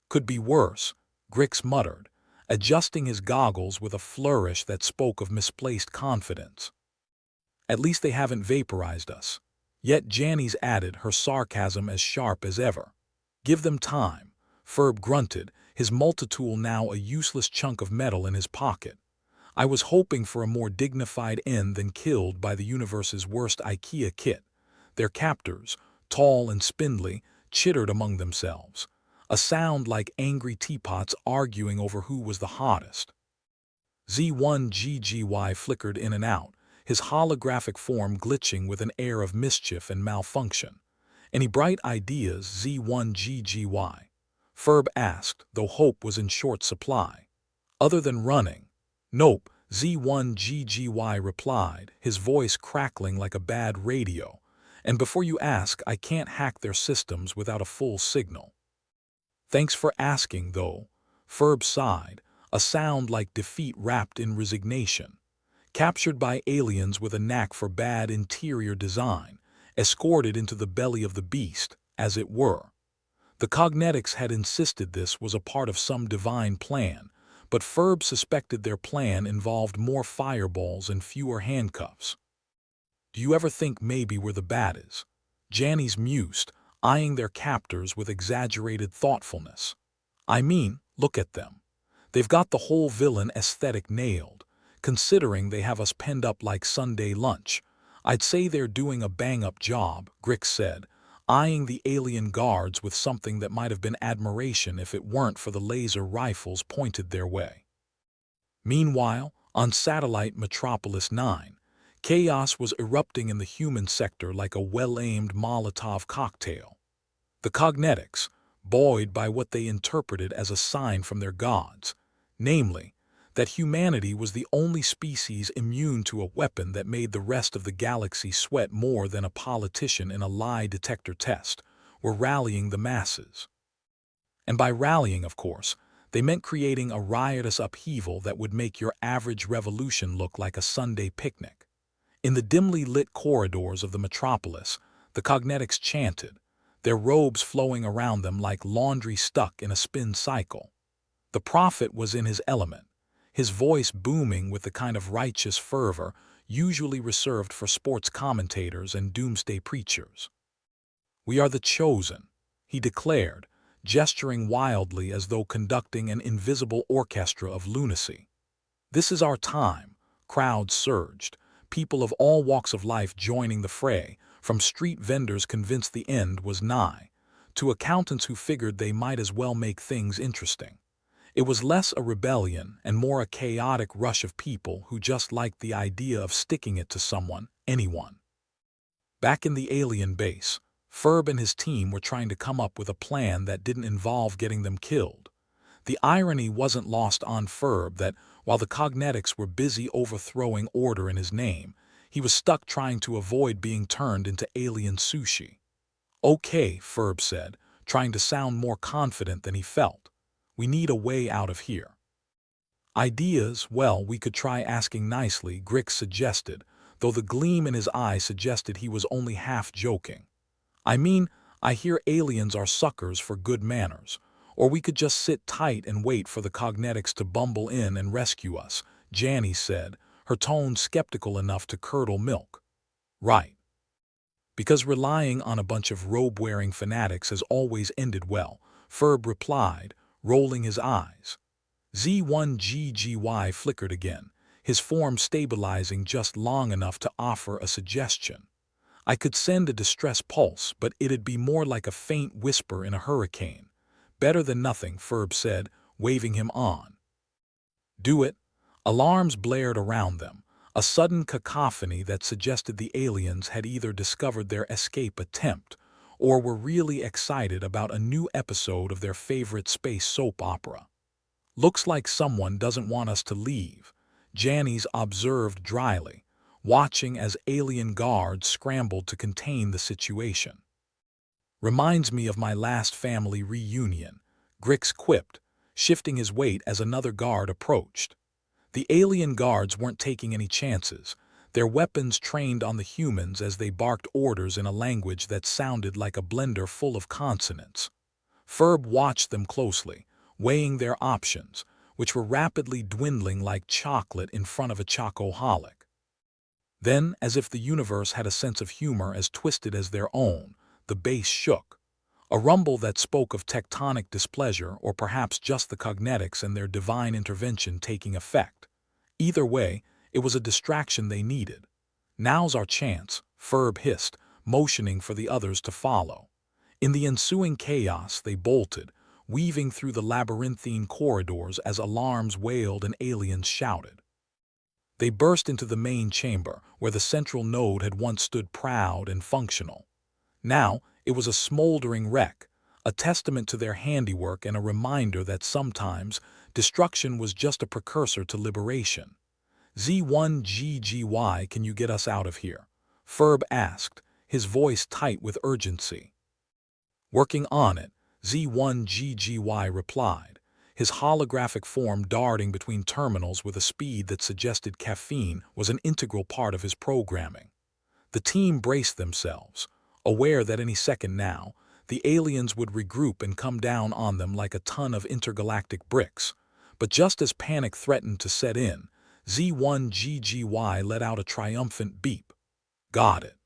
"Could be worse," Grix muttered, adjusting his goggles with a flourish that spoke of misplaced confidence. "At least they haven't vaporized us." Yet Jannies added, her sarcasm as sharp as ever. "Give them time," Ferb grunted, his multitool now a useless chunk of metal in his pocket. "I was hoping for a more dignified end than killed by the universe's worst IKEA kit." Their captors, tall and spindly, chittered among themselves, a sound like angry teapots arguing over who was the hottest. Z1GGY flickered in and out, his holographic form glitching with an air of mischief and malfunction. "Any bright ideas, Z1GGY?" Ferb asked, though hope was in short supply. "Other than running?" "Nope," Z1GGY replied, his voice crackling like a bad radio. "And before you ask, I can't hack their systems without a full signal." "Thanks for asking, though," Ferb sighed, a sound like defeat wrapped in resignation. Captured by aliens with a knack for bad interior design, escorted into the belly of the beast, as it were. The Comedics had insisted this was a part of some divine plan, but Ferb suspected their plan involved more fireballs and fewer handcuffs. "Do you ever think maybe we're the baddies?" Jannies mused, eyeing their captors with exaggerated thoughtfulness. I mean, look at them. They've got the whole villain aesthetic nailed, considering they have us penned up like Sunday lunch. I'd say they're doing a bang-up job, Grix said, eyeing the alien guards with something that might have been admiration if it weren't for the laser rifles pointed their way. Meanwhile, on satellite Metropolis 9, chaos was erupting in the human sector like a well-aimed Molotov cocktail. The Cognetics, buoyed by what they interpreted as a sign from their gods, namely, that humanity was the only species immune to a weapon that made the rest of the galaxy sweat more than a politician in a lie detector test, were rallying the masses. And by rallying, of course, they meant creating a riotous upheaval that would make your average revolution look like a Sunday picnic. In the dimly lit corridors of the metropolis, the Cognetics chanted, their robes flowing around them like laundry stuck in a spin cycle. The prophet was in his element, his voice booming with the kind of righteous fervor usually reserved for sports commentators and doomsday preachers. "We are the chosen," he declared, gesturing wildly as though conducting an invisible orchestra of lunacy. "This is our time." Crowds surged, people of all walks of life joining the fray, from street vendors convinced the end was nigh, to accountants who figured they might as well make things interesting. It was less a rebellion and more a chaotic rush of people who just liked the idea of sticking it to someone, anyone. Back in the alien base, Ferb and his team were trying to come up with a plan that didn't involve getting them killed. The irony wasn't lost on Ferb that, while the Cognetics were busy overthrowing order in his name, he was stuck trying to avoid being turned into alien sushi. "Okay," Ferb said, trying to sound more confident than he felt. "We need a way out of here." "Ideas? Well, we could try asking nicely," Grix suggested, though the gleam in his eye suggested he was only half joking. "I mean, I hear aliens are suckers for good manners. Or we could just sit tight and wait for the Cognetics to bumble in and rescue us," Janny said, her tone skeptical enough to curdle milk. "Right. Because relying on a bunch of robe-wearing fanatics has always ended well," Ferb replied, rolling his eyes. Z1GGY flickered again, his form stabilizing just long enough to offer a suggestion. "I could send a distress pulse, but it'd be more like a faint whisper in a hurricane." "Better than nothing," Ferb said, waving him on. "Do it." Alarms blared around them, a sudden cacophony that suggested the aliens had either discovered their escape attempt or were really excited about a new episode of their favorite space soap opera. "Looks like someone doesn't want us to leave," Janice observed dryly, watching as alien guards scrambled to contain the situation. "Reminds me of my last family reunion," Grix quipped, shifting his weight as another guard approached. The alien guards weren't taking any chances, their weapons trained on the humans as they barked orders in a language that sounded like a blender full of consonants. Ferb watched them closely, weighing their options, which were rapidly dwindling like chocolate in front of a chocoholic. Then, as if the universe had a sense of humor as twisted as their own, the base shook. A rumble that spoke of tectonic displeasure or perhaps just the Cognetics and their divine intervention taking effect. Either way, it was a distraction they needed. "Now's our chance," Ferb hissed, motioning for the others to follow. In the ensuing chaos they bolted, weaving through the labyrinthine corridors as alarms wailed and aliens shouted. They burst into the main chamber, where the central node had once stood proud and functional. Now, it was a smoldering wreck, a testament to their handiwork and a reminder that sometimes destruction was just a precursor to liberation. "Z1GGY, can you get us out of here?" Ferb asked, his voice tight with urgency. "Working on it," Z1GGY replied, his holographic form darting between terminals with a speed that suggested caffeine was an integral part of his programming. The team braced themselves, aware that any second now, the aliens would regroup and come down on them like a ton of intergalactic bricks. But just as panic threatened to set in, Z1GGY let out a triumphant beep. "Got it."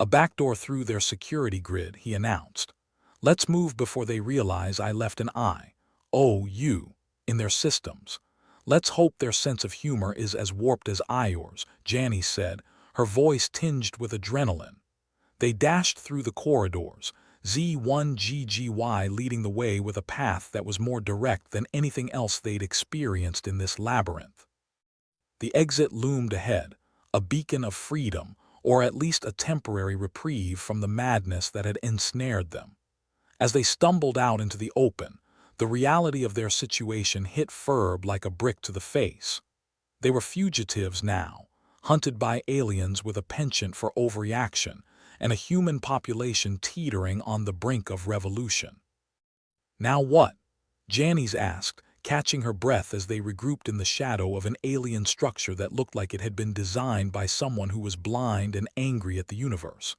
A backdoor through their security grid, he announced. Let's move before they realize I left an I-O-U in their systems. Let's hope their sense of humor is as warped as yours, Janice said, her voice tinged with adrenaline. They dashed through the corridors, Z1GGY leading the way with a path that was more direct than anything else they'd experienced in this labyrinth. The exit loomed ahead, a beacon of freedom, or at least a temporary reprieve from the madness that had ensnared them. As they stumbled out into the open, the reality of their situation hit Ferb like a brick to the face. They were fugitives now, hunted by aliens with a penchant for overreaction, and a human population teetering on the brink of revolution. Now what? Janice asked, catching her breath as they regrouped in the shadow of an alien structure that looked like it had been designed by someone who was blind and angry at the universe.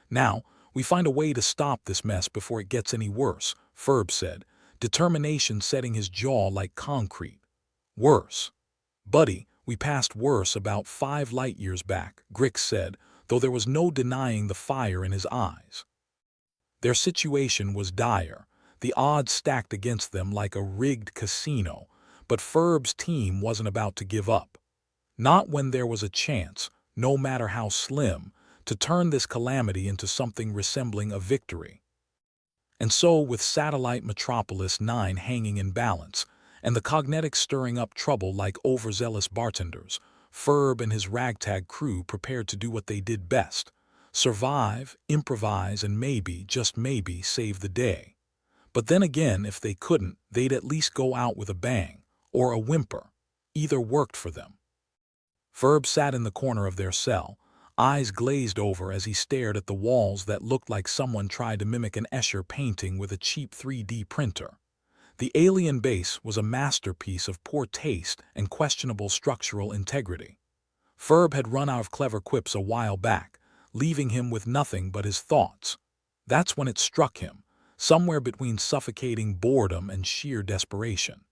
Now, we find a way to stop this mess before it gets any worse, Ferb said, determination setting his jaw like concrete. Worse. Buddy, we passed worse about 5 light-years back, Grix said, though there was no denying the fire in his eyes. Their situation was dire, the odds stacked against them like a rigged casino, but Ferb's team wasn't about to give up. Not when there was a chance, no matter how slim, to turn this calamity into something resembling a victory. And so, with Satellite Metropolis 9 hanging in balance, and the Comedic stirring up trouble like overzealous bartenders, Ferb and his ragtag crew prepared to do what they did best: survive, improvise, and maybe, just maybe, save the day. But then again, if they couldn't, they'd at least go out with a bang, or a whimper. Either worked for them. Ferb sat in the corner of their cell, eyes glazed over as he stared at the walls that looked like someone tried to mimic an Escher painting with a cheap 3D printer. The alien base was a masterpiece of poor taste and questionable structural integrity. Ferb had run out of clever quips a while back, leaving him with nothing but his thoughts. That's when it struck him, somewhere between suffocating boredom and sheer desperation.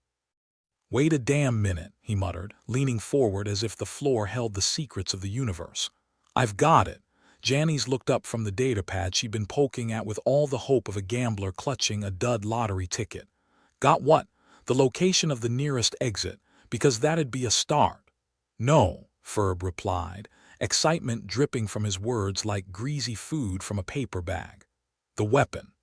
"Wait a damn minute," he muttered, leaning forward as if the floor held the secrets of the universe. "I've got it." Janice looked up from the datapad she'd been poking at with all the hope of a gambler clutching a dud lottery ticket. "Got what?" "The location of the nearest exit, because that'd be a start." "No," Ferb replied, excitement dripping from his words like greasy food from a paper bag. "The weapon.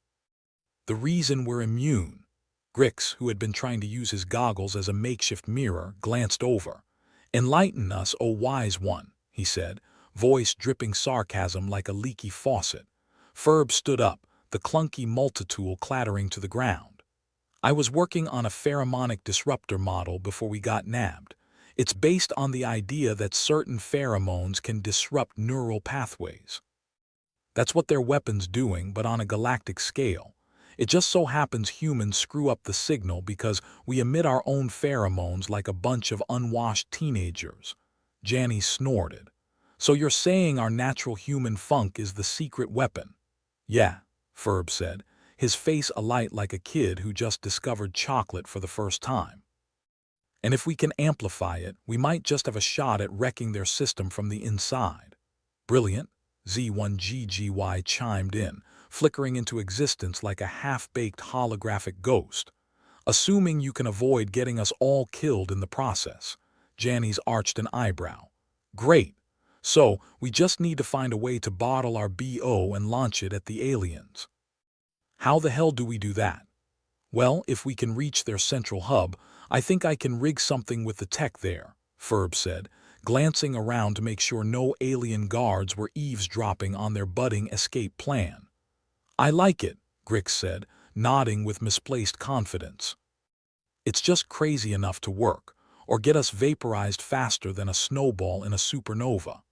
The reason we're immune." Grix, who had been trying to use his goggles as a makeshift mirror, glanced over. "Enlighten us, O wise one," he said, voice dripping sarcasm like a leaky faucet. Ferb stood up, the clunky multitool clattering to the ground. "I was working on a pheromonic disruptor model before we got nabbed. It's based on the idea that certain pheromones can disrupt neural pathways. That's what their weapon's doing, but on a galactic scale. It just so happens humans screw up the signal because we emit our own pheromones like a bunch of unwashed teenagers." Janice snorted. "So you're saying our natural human funk is the secret weapon?" "Yeah," Ferb said, his face alight like a kid who just discovered chocolate for the first time. "And if we can amplify it, we might just have a shot at wrecking their system from the inside." "Brilliant," Z1GGY chimed in, flickering into existence like a half-baked holographic ghost. "Assuming you can avoid getting us all killed in the process." Janice arched an eyebrow. "Great. So, we just need to find a way to bottle our BO and launch it at the aliens." "How the hell do we do that?" "Well, if we can reach their central hub, I think I can rig something with the tech there," Ferb said, glancing around to make sure no alien guards were eavesdropping on their budding escape plan. "I like it," Grix said, nodding with misplaced confidence. "It's just crazy enough to work, or get us vaporized faster than a snowball in a supernova."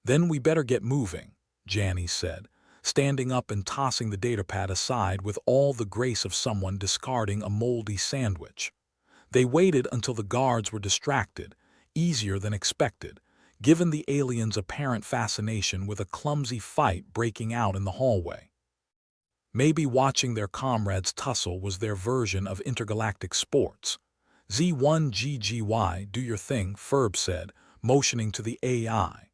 "Then we better get moving," Janice said, standing up and tossing the datapad aside with all the grace of someone discarding a moldy sandwich. They waited until the guards were distracted, easier than expected, given the aliens' apparent fascination with a clumsy fight breaking out in the hallway. Maybe watching their comrades tussle was their version of intergalactic sports. "Z1GGY, do your thing," Ferb said, motioning to the AI.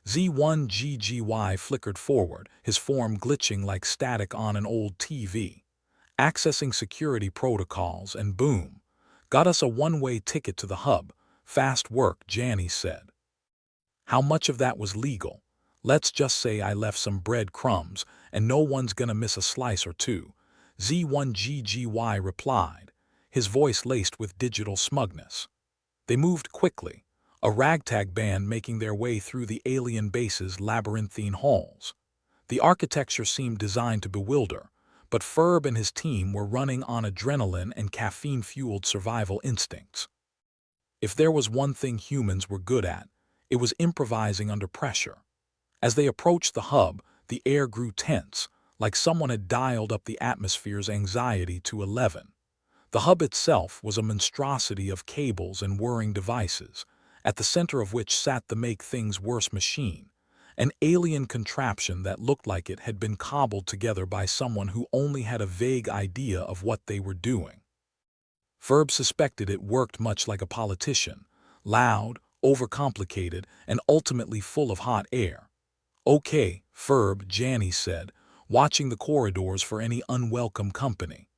Z1GGY flickered forward, his form glitching like static on an old TV. Accessing security protocols and boom. Got us a one-way ticket to the hub. Fast work, Janny said. How much of that was legal? Let's just say I left some breadcrumbs, and no one's gonna miss a slice or two. Z1GGY replied, his voice laced with digital smugness. They moved quickly, a ragtag band making their way through the alien base's labyrinthine halls. The architecture seemed designed to bewilder, but Ferb and his team were running on adrenaline and caffeine-fueled survival instincts. If there was one thing humans were good at, it was improvising under pressure. As they approached the hub, the air grew tense, like someone had dialed up the atmosphere's anxiety to 11. The hub itself was a monstrosity of cables and whirring devices, at the center of which sat the make-things-worse machine, an alien contraption that looked like it had been cobbled together by someone who only had a vague idea of what they were doing. Ferb suspected it worked much like a politician, loud, overcomplicated, and ultimately full of hot air. "Okay, Ferb," Janny said, watching the corridors for any unwelcome company.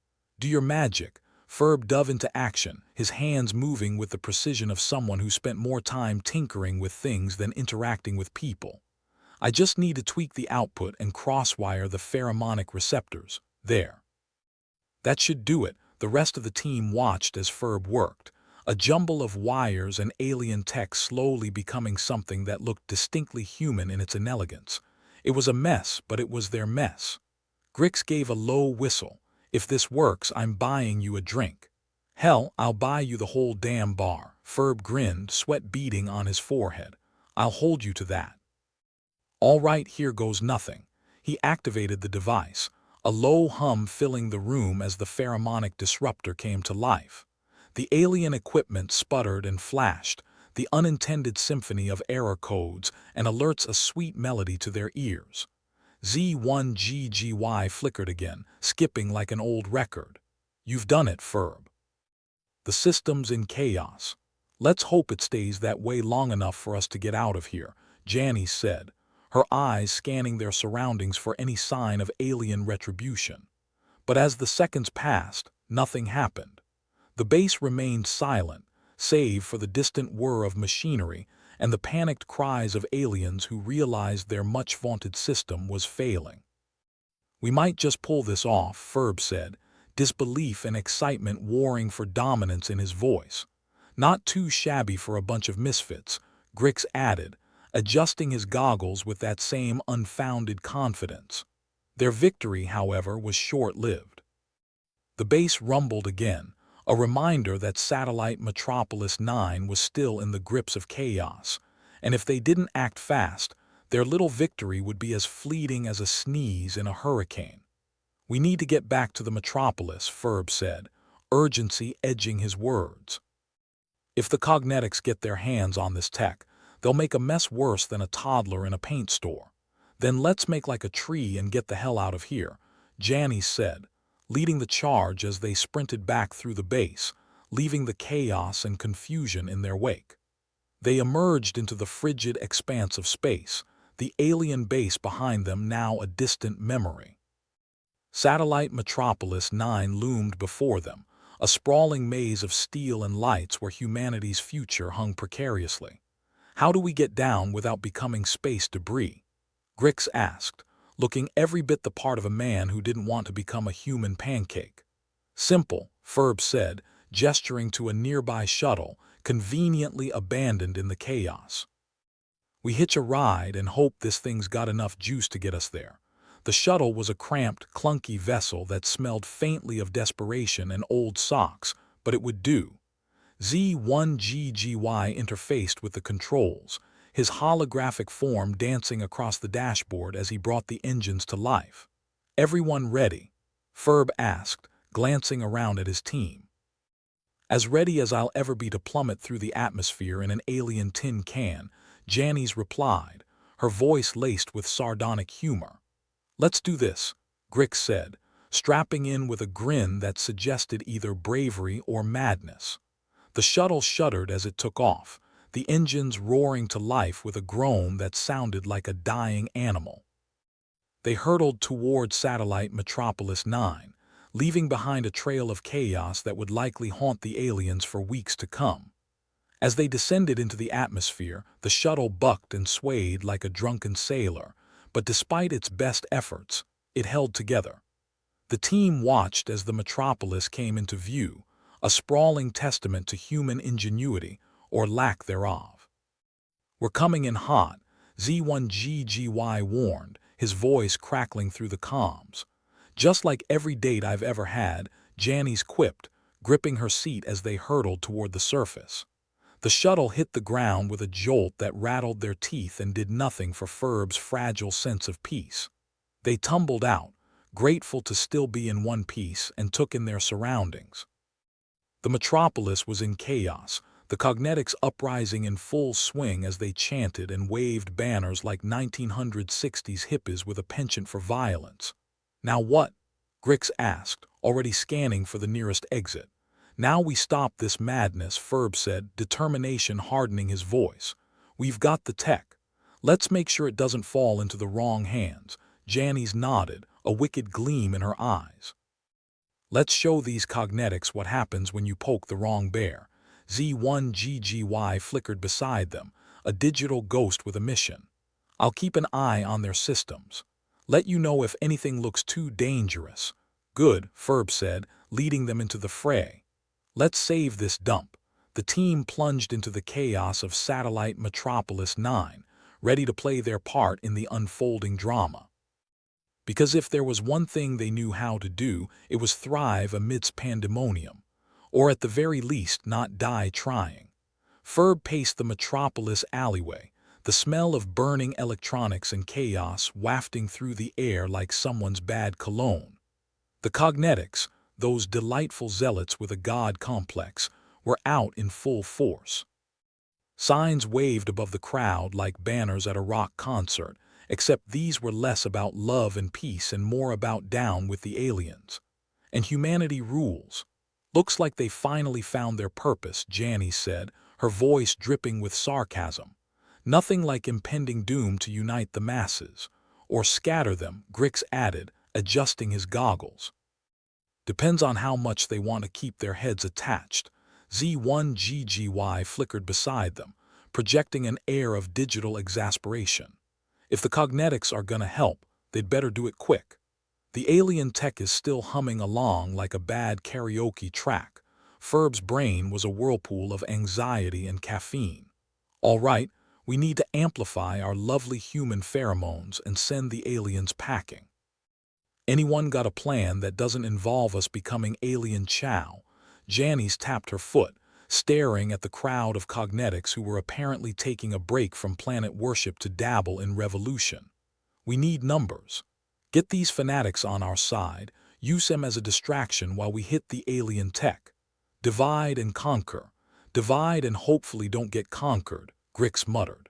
"Do your magic." Ferb dove into action, his hands moving with the precision of someone who spent more time tinkering with things than interacting with people. "I just need to tweak the output and crosswire the pheromonic receptors. There. That should do it." The rest of the team watched as Ferb worked, a jumble of wires and alien tech slowly becoming something that looked distinctly human in its inelegance. It was a mess, but it was their mess. Grix gave a low whistle. "If this works, I'm buying you a drink." "Hell, I'll buy you the whole damn bar." Ferb grinned, sweat beading on his forehead. "I'll hold you to that." "All right, here goes nothing." He activated the device, a low hum filling the room as the pheromonic disruptor came to life. The alien equipment sputtered and flashed, the unintended symphony of error codes and alerts a sweet melody to their ears. Z1GGY flickered again, skipping like an old record. "You've done it, Ferb." "The system's in chaos. Let's hope it stays that way long enough for us to get out of here," Janny said, her eyes scanning their surroundings for any sign of alien retribution. But as the seconds passed, nothing happened. The base remained silent, save for the distant whir of machinery and the panicked cries of aliens who realized their much-vaunted system was failing. "We might just pull this off," Ferb said, disbelief and excitement warring for dominance in his voice. "Not too shabby for a bunch of misfits," Grix added, adjusting his goggles with that same unfounded confidence. Their victory, however, was short-lived. The base rumbled again, a reminder that satellite Metropolis 9 was still in the grips of chaos, and if they didn't act fast, their little victory would be as fleeting as a sneeze in a hurricane. "We need to get back to the Metropolis," Ferb said, urgency edging his words. "If the Cognetics get their hands on this tech, they'll make a mess worse than a toddler in a paint store. Then let's make like a tree and get the hell out of here," Janny said, leading the charge as they sprinted back through the base, leaving the chaos and confusion in their wake. They emerged into the frigid expanse of space, the alien base behind them now a distant memory. Satellite Metropolis 9 loomed before them, a sprawling maze of steel and lights where humanity's future hung precariously. "How do we get down without becoming space debris?" Grix asked, looking every bit the part of a man who didn't want to become a human pancake. "Simple," Ferb said, gesturing to a nearby shuttle, conveniently abandoned in the chaos. "We hitch a ride and hope this thing's got enough juice to get us there." The shuttle was a cramped, clunky vessel that smelled faintly of desperation and old socks, but it would do. Z1GGY interfaced with the controls, his holographic form dancing across the dashboard as he brought the engines to life. "Everyone ready?" Ferb asked, glancing around at his team. "As ready as I'll ever be to plummet through the atmosphere in an alien tin can," Janice replied, her voice laced with sardonic humor. "Let's do this," Grix said, strapping in with a grin that suggested either bravery or madness. The shuttle shuddered as it took off, the engines roaring to life with a groan that sounded like a dying animal. They hurtled toward satellite Metropolis 9, leaving behind a trail of chaos that would likely haunt the aliens for weeks to come. As they descended into the atmosphere, the shuttle bucked and swayed like a drunken sailor, but despite its best efforts, it held together. The team watched as the Metropolis came into view, a sprawling testament to human ingenuity, or lack thereof. "We're coming in hot," Z1GGY warned, his voice crackling through the comms. "Just like every date I've ever had," Janice quipped, gripping her seat as they hurtled toward the surface. The shuttle hit the ground with a jolt that rattled their teeth and did nothing for Ferb's fragile sense of peace. They tumbled out, grateful to still be in one piece, and took in their surroundings. The Metropolis was in chaos, the Cognetics uprising in full swing as they chanted and waved banners like 1960s hippies with a penchant for violence. "Now what?" Grix asked, already scanning for the nearest exit. "Now we stop this madness," Ferb said, determination hardening his voice. "We've got the tech. Let's make sure it doesn't fall into the wrong hands." Janice nodded, a wicked gleam in her eyes. "Let's show these Cognetics what happens when you poke the wrong bear." Z1GGY flickered beside them, a digital ghost with a mission. "I'll keep an eye on their systems. Let you know if anything looks too dangerous." "Good," Ferb said, leading them into the fray. "Let's save this dump." The team plunged into the chaos of satellite Metropolis 9, ready to play their part in the unfolding drama. Because if there was one thing they knew how to do, it was thrive amidst pandemonium, or at the very least not die trying. Ferb paced the Metropolis alleyway, the smell of burning electronics and chaos wafting through the air like someone's bad cologne. The Cognetics, those delightful zealots with a god complex, were out in full force. Signs waved above the crowd like banners at a rock concert, except these were less about love and peace and more about down with the aliens. "And humanity rules. Looks like they finally found their purpose," Janice said, her voice dripping with sarcasm. "Nothing like impending doom to unite the masses. Or scatter them," Grix added, adjusting his goggles. "Depends on how much they want to keep their heads attached." Z1GGY flickered beside them, projecting an air of digital exasperation. "If the Cognetics are gonna help, they'd better do it quick. The alien tech is still humming along like a bad karaoke track." Ferb's brain was a whirlpool of anxiety and caffeine. "All right, we need to amplify our lovely human pheromones and send the aliens packing." "Anyone got a plan that doesn't involve us becoming alien chow?" Janice tapped her foot, staring at the crowd of Cognetics who were apparently taking a break from planet worship to dabble in revolution. "We need numbers. Get these fanatics on our side, use them as a distraction while we hit the alien tech. Divide and conquer. Divide and hopefully don't get conquered," Grix muttered.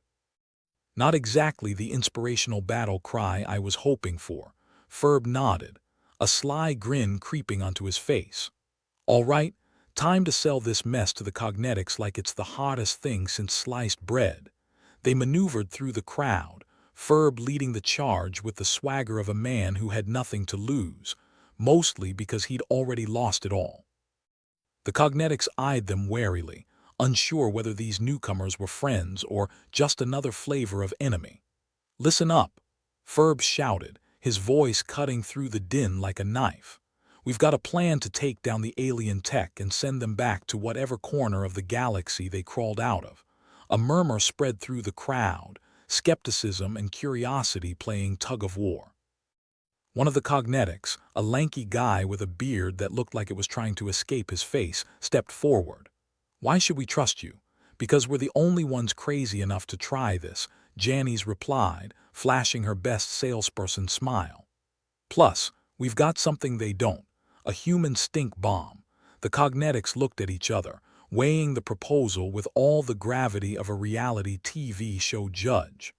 "Not exactly the inspirational battle cry I was hoping for." Ferb nodded, a sly grin creeping onto his face. "All right, time to sell this mess to the Cognetics like it's the hottest thing since sliced bread." They maneuvered through the crowd, Ferb leading the charge with the swagger of a man who had nothing to lose, mostly because he'd already lost it all. The Cognetics eyed them warily, unsure whether these newcomers were friends or just another flavor of enemy. "Listen up," Ferb shouted, his voice cutting through the din like a knife. "We've got a plan to take down the alien tech and send them back to whatever corner of the galaxy they crawled out of." A murmur spread through the crowd, skepticism and curiosity playing tug-of-war. One of the Cognetics, a lanky guy with a beard that looked like it was trying to escape his face, stepped forward. "Why should we trust you?" "Because we're the only ones crazy enough to try this," Janice replied, flashing her best salesperson smile. "Plus, we've got something they don't. A human stink bomb." The Cognetics looked at each other, weighing the proposal with all the gravity of a reality TV show judge.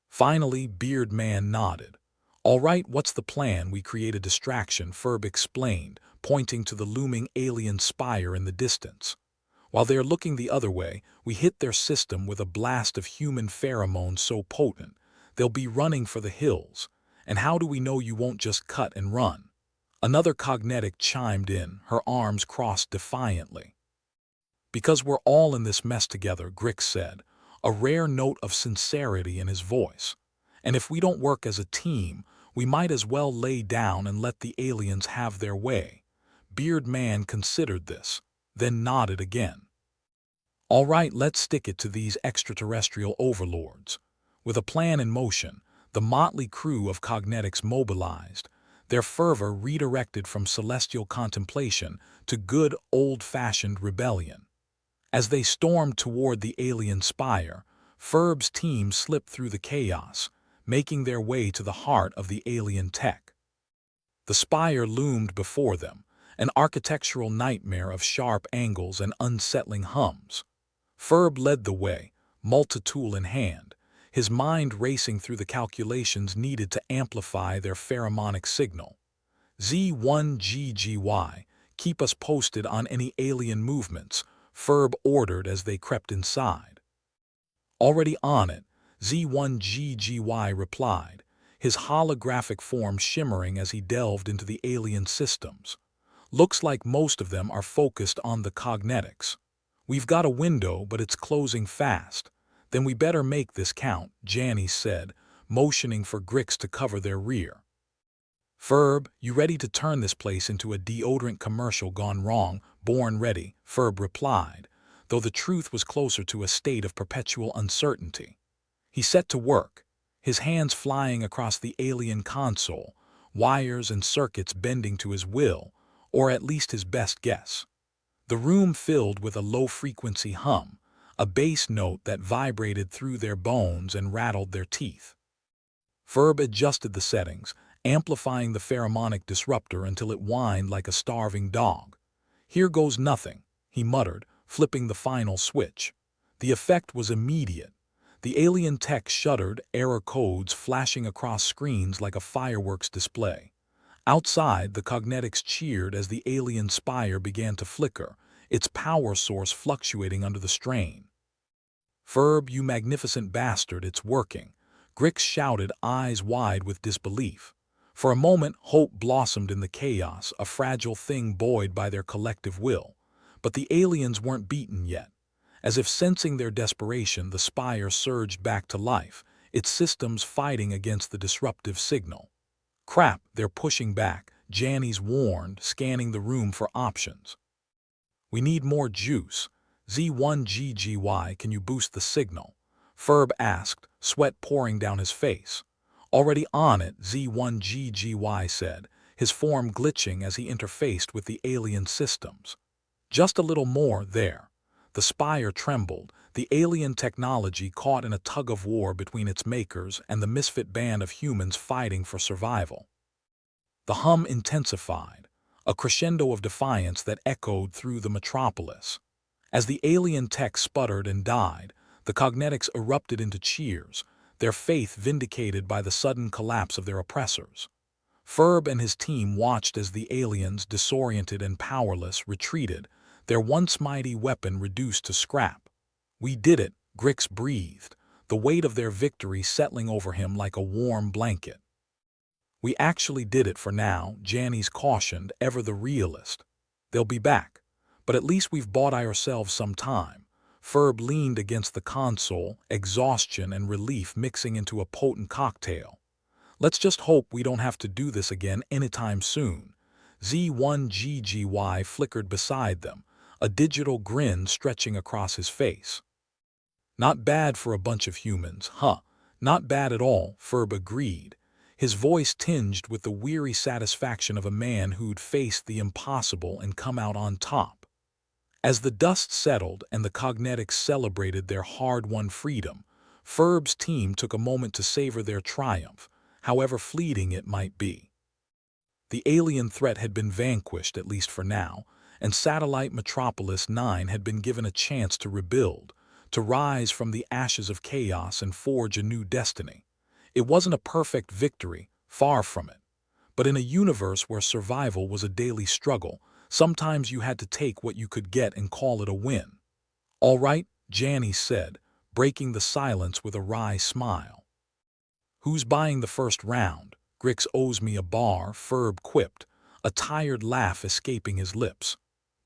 Finally, Beard Man nodded. "All right, what's the plan? We create a distraction," Ferb explained, pointing to the looming alien spire in the distance. While they're looking the other way, we hit their system with a blast of human pheromones so potent, they'll be running for the hills. And how do we know you won't just cut and run? Another Comedic chimed in, her arms crossed defiantly. Because we're all in this mess together, Grix said, a rare note of sincerity in his voice. And if we don't work as a team, we might as well lay down and let the aliens have their way. Beard Man considered this, then nodded again. All right, let's stick it to these extraterrestrial overlords. With a plan in motion, the motley crew of Comedics mobilized, their fervor redirected from celestial contemplation to good old-fashioned rebellion. As they stormed toward the alien spire, Ferb's team slipped through the chaos, making their way to the heart of the alien tech. The spire loomed before them, an architectural nightmare of sharp angles and unsettling hums. Ferb led the way, multi-tool in hand, his mind racing through the calculations needed to amplify their pheromonic signal. Z1GGY, keep us posted on any alien movements, Ferb ordered as they crept inside. Already on it, Z1GGY replied, his holographic form shimmering as he delved into the alien systems. Looks like most of them are focused on the Comedics. We've got a window, but it's closing fast. Then we better make this count, Janice said, motioning for Grix to cover their rear. Ferb, you ready to turn this place into a deodorant commercial gone wrong, born ready, Ferb replied, though the truth was closer to a state of perpetual uncertainty. He set to work, his hands flying across the alien console, wires and circuits bending to his will, or at least his best guess. The room filled with a low-frequency hum, a bass note that vibrated through their bones and rattled their teeth. Ferb adjusted the settings, amplifying the pheromonic disruptor until it whined like a starving dog. Here goes nothing, he muttered, flipping the final switch. The effect was immediate. The alien tech shuddered, error codes flashing across screens like a fireworks display. Outside, the Comedics cheered as the alien spire began to flicker, its power source fluctuating under the strain. Ferb, you magnificent bastard, it's working, Grix shouted, eyes wide with disbelief. For a moment, hope blossomed in the chaos, a fragile thing buoyed by their collective will. But the aliens weren't beaten yet. As if sensing their desperation, the spire surged back to life, its systems fighting against the disruptive signal. Crap, they're pushing back, Janice warned, scanning the room for options. We need more juice. Z1GGY, can you boost the signal? Ferb asked, sweat pouring down his face. Already on it, Z1GGY said, his form glitching as he interfaced with the alien systems. Just a little more there. The spire trembled, the alien technology caught in a tug-of-war between its makers and the misfit band of humans fighting for survival. The hum intensified, a crescendo of defiance that echoed through the metropolis. As the alien tech sputtered and died, the Comedics erupted into cheers, their faith vindicated by the sudden collapse of their oppressors. Ferb and his team watched as the aliens, disoriented and powerless, retreated, their once mighty weapon reduced to scrap. We did it, Grix breathed, the weight of their victory settling over him like a warm blanket. We actually did it for now, Janice cautioned, ever the realist. They'll be back, but at least we've bought ourselves some time. Ferb leaned against the console, exhaustion and relief mixing into a potent cocktail. Let's just hope we don't have to do this again anytime soon. Z1GGY flickered beside them, a digital grin stretching across his face. Not bad for a bunch of humans, huh? Not bad at all, Ferb agreed, his voice tinged with the weary satisfaction of a man who'd faced the impossible and come out on top. As the dust settled and the Comedics celebrated their hard-won freedom, Ferb's team took a moment to savor their triumph, however fleeting it might be. The alien threat had been vanquished, at least for now, and Satellite Metropolis 9 had been given a chance to rebuild, to rise from the ashes of chaos and forge a new destiny. It wasn't a perfect victory, far from it. But in a universe where survival was a daily struggle, sometimes you had to take what you could get and call it a win. "All right," Janice said, breaking the silence with a wry smile. "Who's buying the first round? Grix owes me a bar," Ferb quipped, a tired laugh escaping his lips.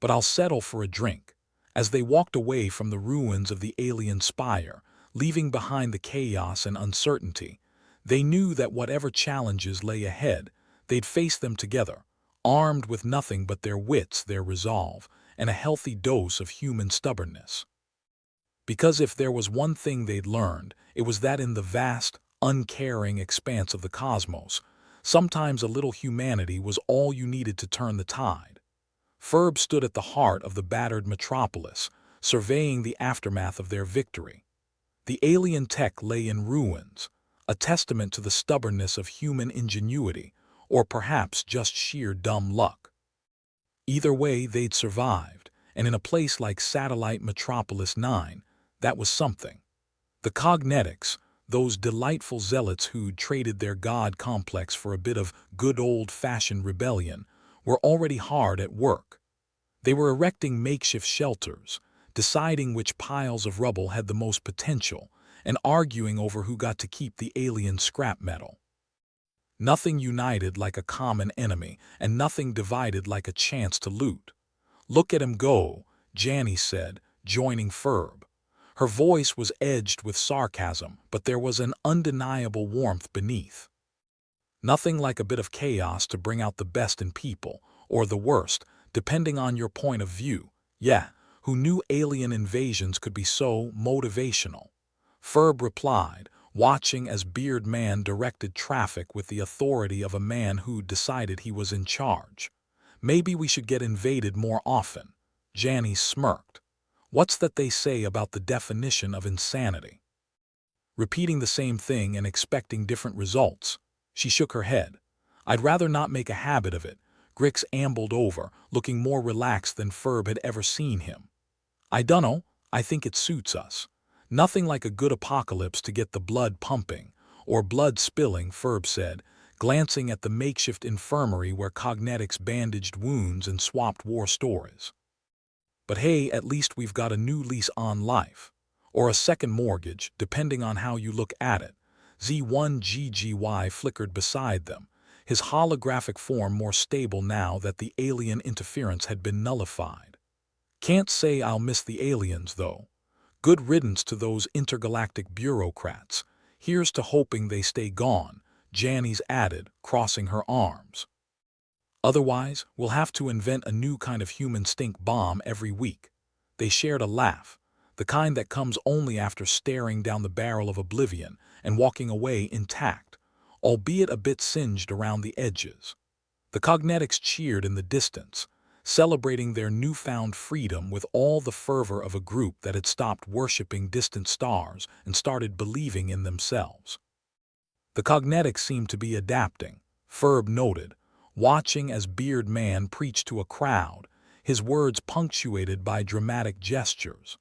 "But I'll settle for a drink." As they walked away from the ruins of the alien spire, leaving behind the chaos and uncertainty, they knew that whatever challenges lay ahead, they'd face them together, armed with nothing but their wits, their resolve, and a healthy dose of human stubbornness. Because if there was one thing they'd learned, it was that in the vast, uncaring expanse of the cosmos, sometimes a little humanity was all you needed to turn the tide. Ferb stood at the heart of the battered metropolis, surveying the aftermath of their victory. The alien tech lay in ruins, a testament to the stubbornness of human ingenuity, or perhaps just sheer dumb luck. Either way, they'd survived, and in a place like Satellite Metropolis 9, that was something. The Cognetics, those delightful zealots who'd traded their god complex for a bit of good old-fashioned rebellion, were already hard at work. They were erecting makeshift shelters, deciding which piles of rubble had the most potential, and arguing over who got to keep the alien scrap metal. Nothing united like a common enemy, and nothing divided like a chance to loot. "Look at him go," Janice said, joining Ferb. Her voice was edged with sarcasm, but there was an undeniable warmth beneath. Nothing like a bit of chaos to bring out the best in people, or the worst, depending on your point of view. Yeah, who knew alien invasions could be so motivational? Ferb replied, watching as Beard Man directed traffic with the authority of a man who decided he was in charge. "Maybe we should get invaded more often." Janice smirked. "What's that they say about the definition of insanity? Repeating the same thing and expecting different results." She shook her head. "I'd rather not make a habit of it." Grix ambled over, looking more relaxed than Ferb had ever seen him. "I dunno, I think it suits us. Nothing like a good apocalypse to get the blood pumping, or blood spilling," Ferb said, glancing at the makeshift infirmary where Cognetics bandaged wounds and swapped war stories. "But hey, at least we've got a new lease on life. Or a second mortgage, depending on how you look at it." Z1GGY flickered beside them, his holographic form more stable now that the alien interference had been nullified. "Can't say I'll miss the aliens, though. Good riddance to those intergalactic bureaucrats. Here's to hoping they stay gone," Janice added, crossing her arms. "Otherwise, we'll have to invent a new kind of human stink bomb every week." They shared a laugh, the kind that comes only after staring down the barrel of oblivion and walking away intact, albeit a bit singed around the edges. The Cognetics cheered in the distance, celebrating their newfound freedom with all the fervor of a group that had stopped worshipping distant stars and started believing in themselves. The Cognetics seemed to be adapting, Ferb noted, watching as Beard Man preached to a crowd, his words punctuated by dramatic gestures.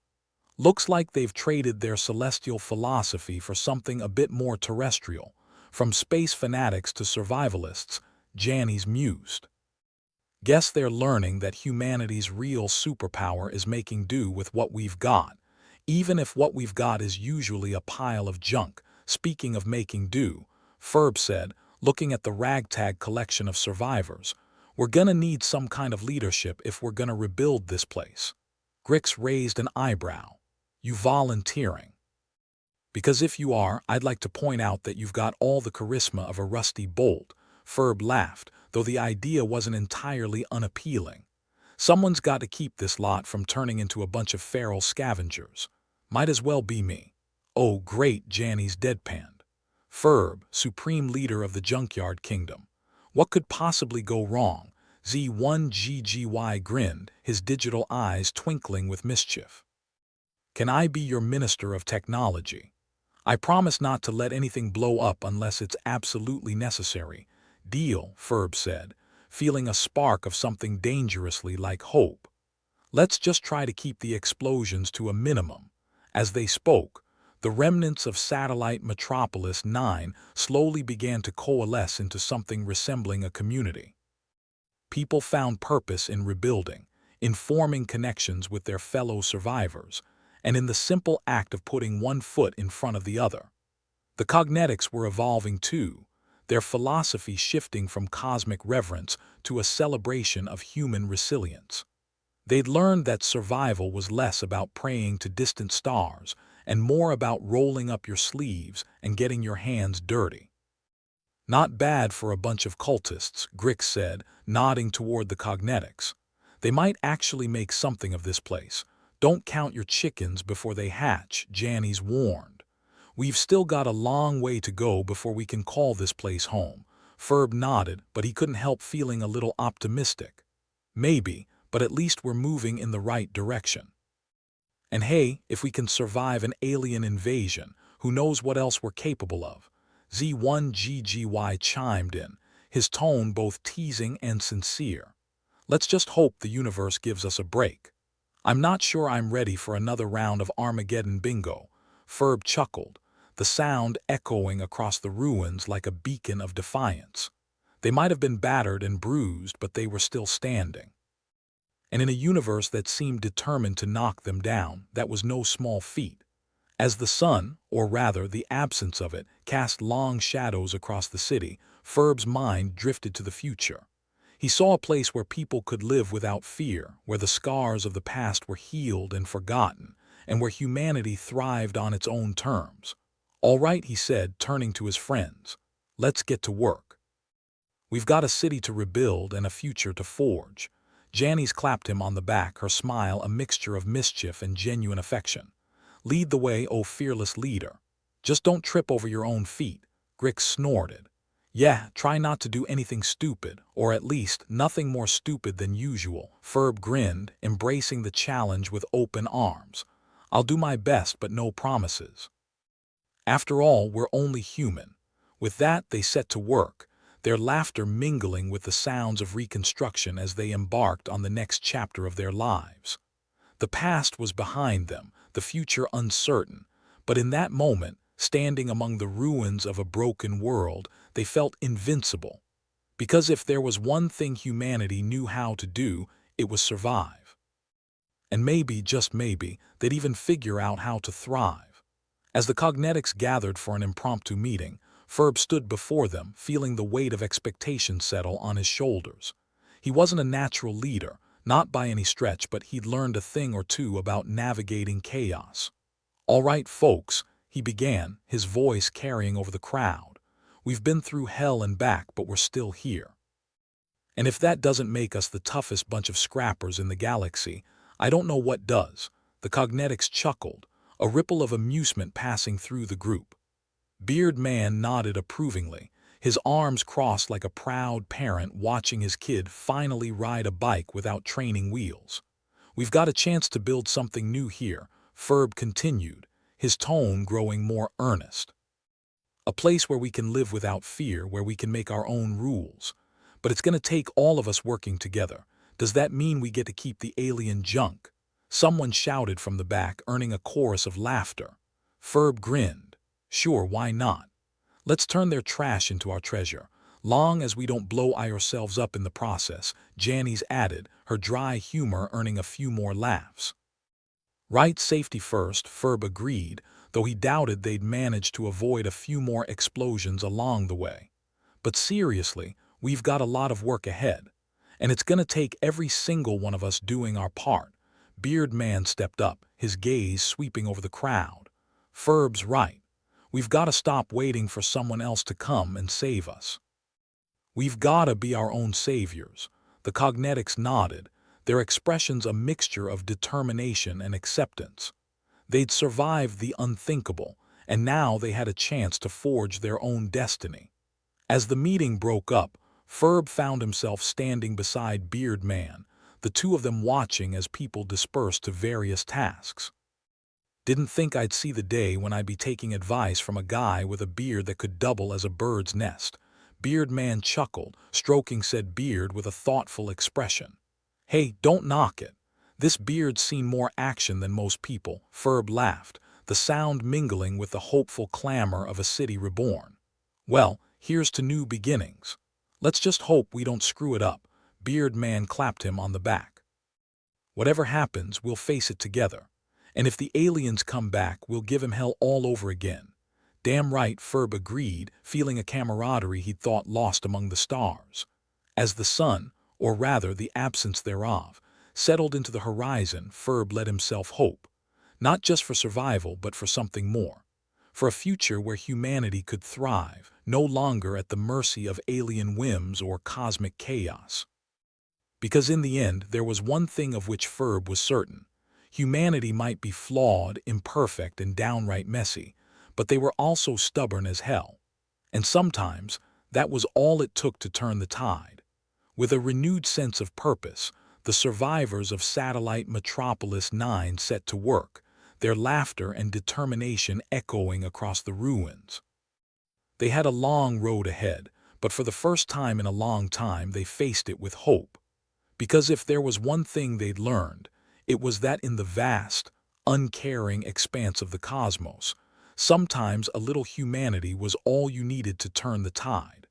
"Looks like they've traded their celestial philosophy for something a bit more terrestrial, from space fanatics to survivalists," Janice mused. "Guess they're learning that humanity's real superpower is making do with what we've got, even if what we've got is usually a pile of junk." "Speaking of making do," Ferb said, looking at the ragtag collection of survivors, "we're gonna need some kind of leadership if we're gonna rebuild this place." Grix raised an eyebrow. "You volunteering?" "Because if you are, I'd like to point out that you've got all the charisma of a rusty bolt," Ferb laughed, though the idea wasn't entirely unappealing. "Someone's got to keep this lot from turning into a bunch of feral scavengers. Might as well be me." "Oh great," Janice deadpanned. "Ferb, supreme leader of the Junkyard Kingdom. What could possibly go wrong?" Z1GGY grinned, his digital eyes twinkling with mischief. "Can I be your Minister of Technology? I promise not to let anything blow up unless it's absolutely necessary." "Deal," Ferb said, feeling a spark of something dangerously like hope. "Let's just try to keep the explosions to a minimum." As they spoke, the remnants of Satellite Metropolis 9 slowly began to coalesce into something resembling a community. People found purpose in rebuilding, in forming connections with their fellow survivors, and in the simple act of putting one foot in front of the other. The Cognetics were evolving too, their philosophy shifting from cosmic reverence to a celebration of human resilience. They'd learned that survival was less about praying to distant stars and more about rolling up your sleeves and getting your hands dirty. Not bad for a bunch of cultists, Grix said, nodding toward the Cognetics. They might actually make something of this place. Don't count your chickens before they hatch, Janice warned. We've still got a long way to go before we can call this place home. Ferb nodded, but he couldn't help feeling a little optimistic. Maybe, but at least we're moving in the right direction. And hey, if we can survive an alien invasion, who knows what else we're capable of? Z1GGY chimed in, his tone both teasing and sincere. Let's just hope the universe gives us a break. I'm not sure I'm ready for another round of Armageddon bingo, Ferb chuckled, the sound echoing across the ruins like a beacon of defiance. They might have been battered and bruised, but they were still standing. And in a universe that seemed determined to knock them down, that was no small feat. As the sun, or rather the absence of it, cast long shadows across the city, Ferb's mind drifted to the future. He saw a place where people could live without fear, where the scars of the past were healed and forgotten, and where humanity thrived on its own terms. All right, he said, turning to his friends. Let's get to work. We've got a city to rebuild and a future to forge. Janice clapped him on the back, her smile a mixture of mischief and genuine affection. Lead the way, O fearless leader. Just don't trip over your own feet, Grix snorted. Yeah, try not to do anything stupid, or at least nothing more stupid than usual, Ferb grinned, embracing the challenge with open arms. I'll do my best, but no promises. After all, we're only human. With that, they set to work, their laughter mingling with the sounds of reconstruction as they embarked on the next chapter of their lives. The past was behind them, the future uncertain, but in that moment, standing among the ruins of a broken world, they felt invincible. Because if there was one thing humanity knew how to do, it was survive. And maybe, just maybe, they'd even figure out how to thrive. As the Cognetics gathered for an impromptu meeting, Ferb stood before them, feeling the weight of expectation settle on his shoulders. He wasn't a natural leader, not by any stretch, but he'd learned a thing or two about navigating chaos. All right, folks, he began, his voice carrying over the crowd. We've been through hell and back, but we're still here. And if that doesn't make us the toughest bunch of scrappers in the galaxy, I don't know what does. The Cognetics chuckled, a ripple of amusement passing through the group. Beard Man nodded approvingly, his arms crossed like a proud parent watching his kid finally ride a bike without training wheels. We've got a chance to build something new here, Ferb continued, his tone growing more earnest. A place where we can live without fear, where we can make our own rules. But it's going to take all of us working together. Does that mean we get to keep the alien junk? Someone shouted from the back, earning a chorus of laughter. Ferb grinned. Sure, why not? Let's turn their trash into our treasure, long as we don't blow ourselves up in the process, Janice added, her dry humor earning a few more laughs. Right, safety first, Ferb agreed, though he doubted they'd manage to avoid a few more explosions along the way. But seriously, we've got a lot of work ahead, and it's going to take every single one of us doing our part. Beard Man stepped up, his gaze sweeping over the crowd. Ferb's right. We've got to stop waiting for someone else to come and save us. We've got to be our own saviors. The Cognetics nodded, their expressions a mixture of determination and acceptance. They'd survived the unthinkable, and now they had a chance to forge their own destiny. As the meeting broke up, Ferb found himself standing beside Beard Man, the two of them watching as people dispersed to various tasks. Didn't think I'd see the day when I'd be taking advice from a guy with a beard that could double as a bird's nest. Beard Man chuckled, stroking said beard with a thoughtful expression. Hey, don't knock it. This beard's seen more action than most people, Ferb laughed, the sound mingling with the hopeful clamor of a city reborn. Well, here's to new beginnings. Let's just hope we don't screw it up, Beard Man clapped him on the back. Whatever happens, we'll face it together. And if the aliens come back, we'll give him hell all over again. Damn right, Ferb agreed, feeling a camaraderie he'd thought lost among the stars. As the sun, or rather the absence thereof, settled into the horizon, Ferb let himself hope, not just for survival but for something more, for a future where humanity could thrive, no longer at the mercy of alien whims or cosmic chaos. Because in the end, there was one thing of which Ferb was certain. Humanity might be flawed, imperfect, and downright messy, but they were also stubborn as hell. And sometimes, that was all it took to turn the tide. With a renewed sense of purpose, the survivors of Satellite Metropolis 9 set to work, their laughter and determination echoing across the ruins. They had a long road ahead, but for the first time in a long time they faced it with hope. Because if there was one thing they'd learned, it was that in the vast, uncaring expanse of the cosmos, sometimes a little humanity was all you needed to turn the tide.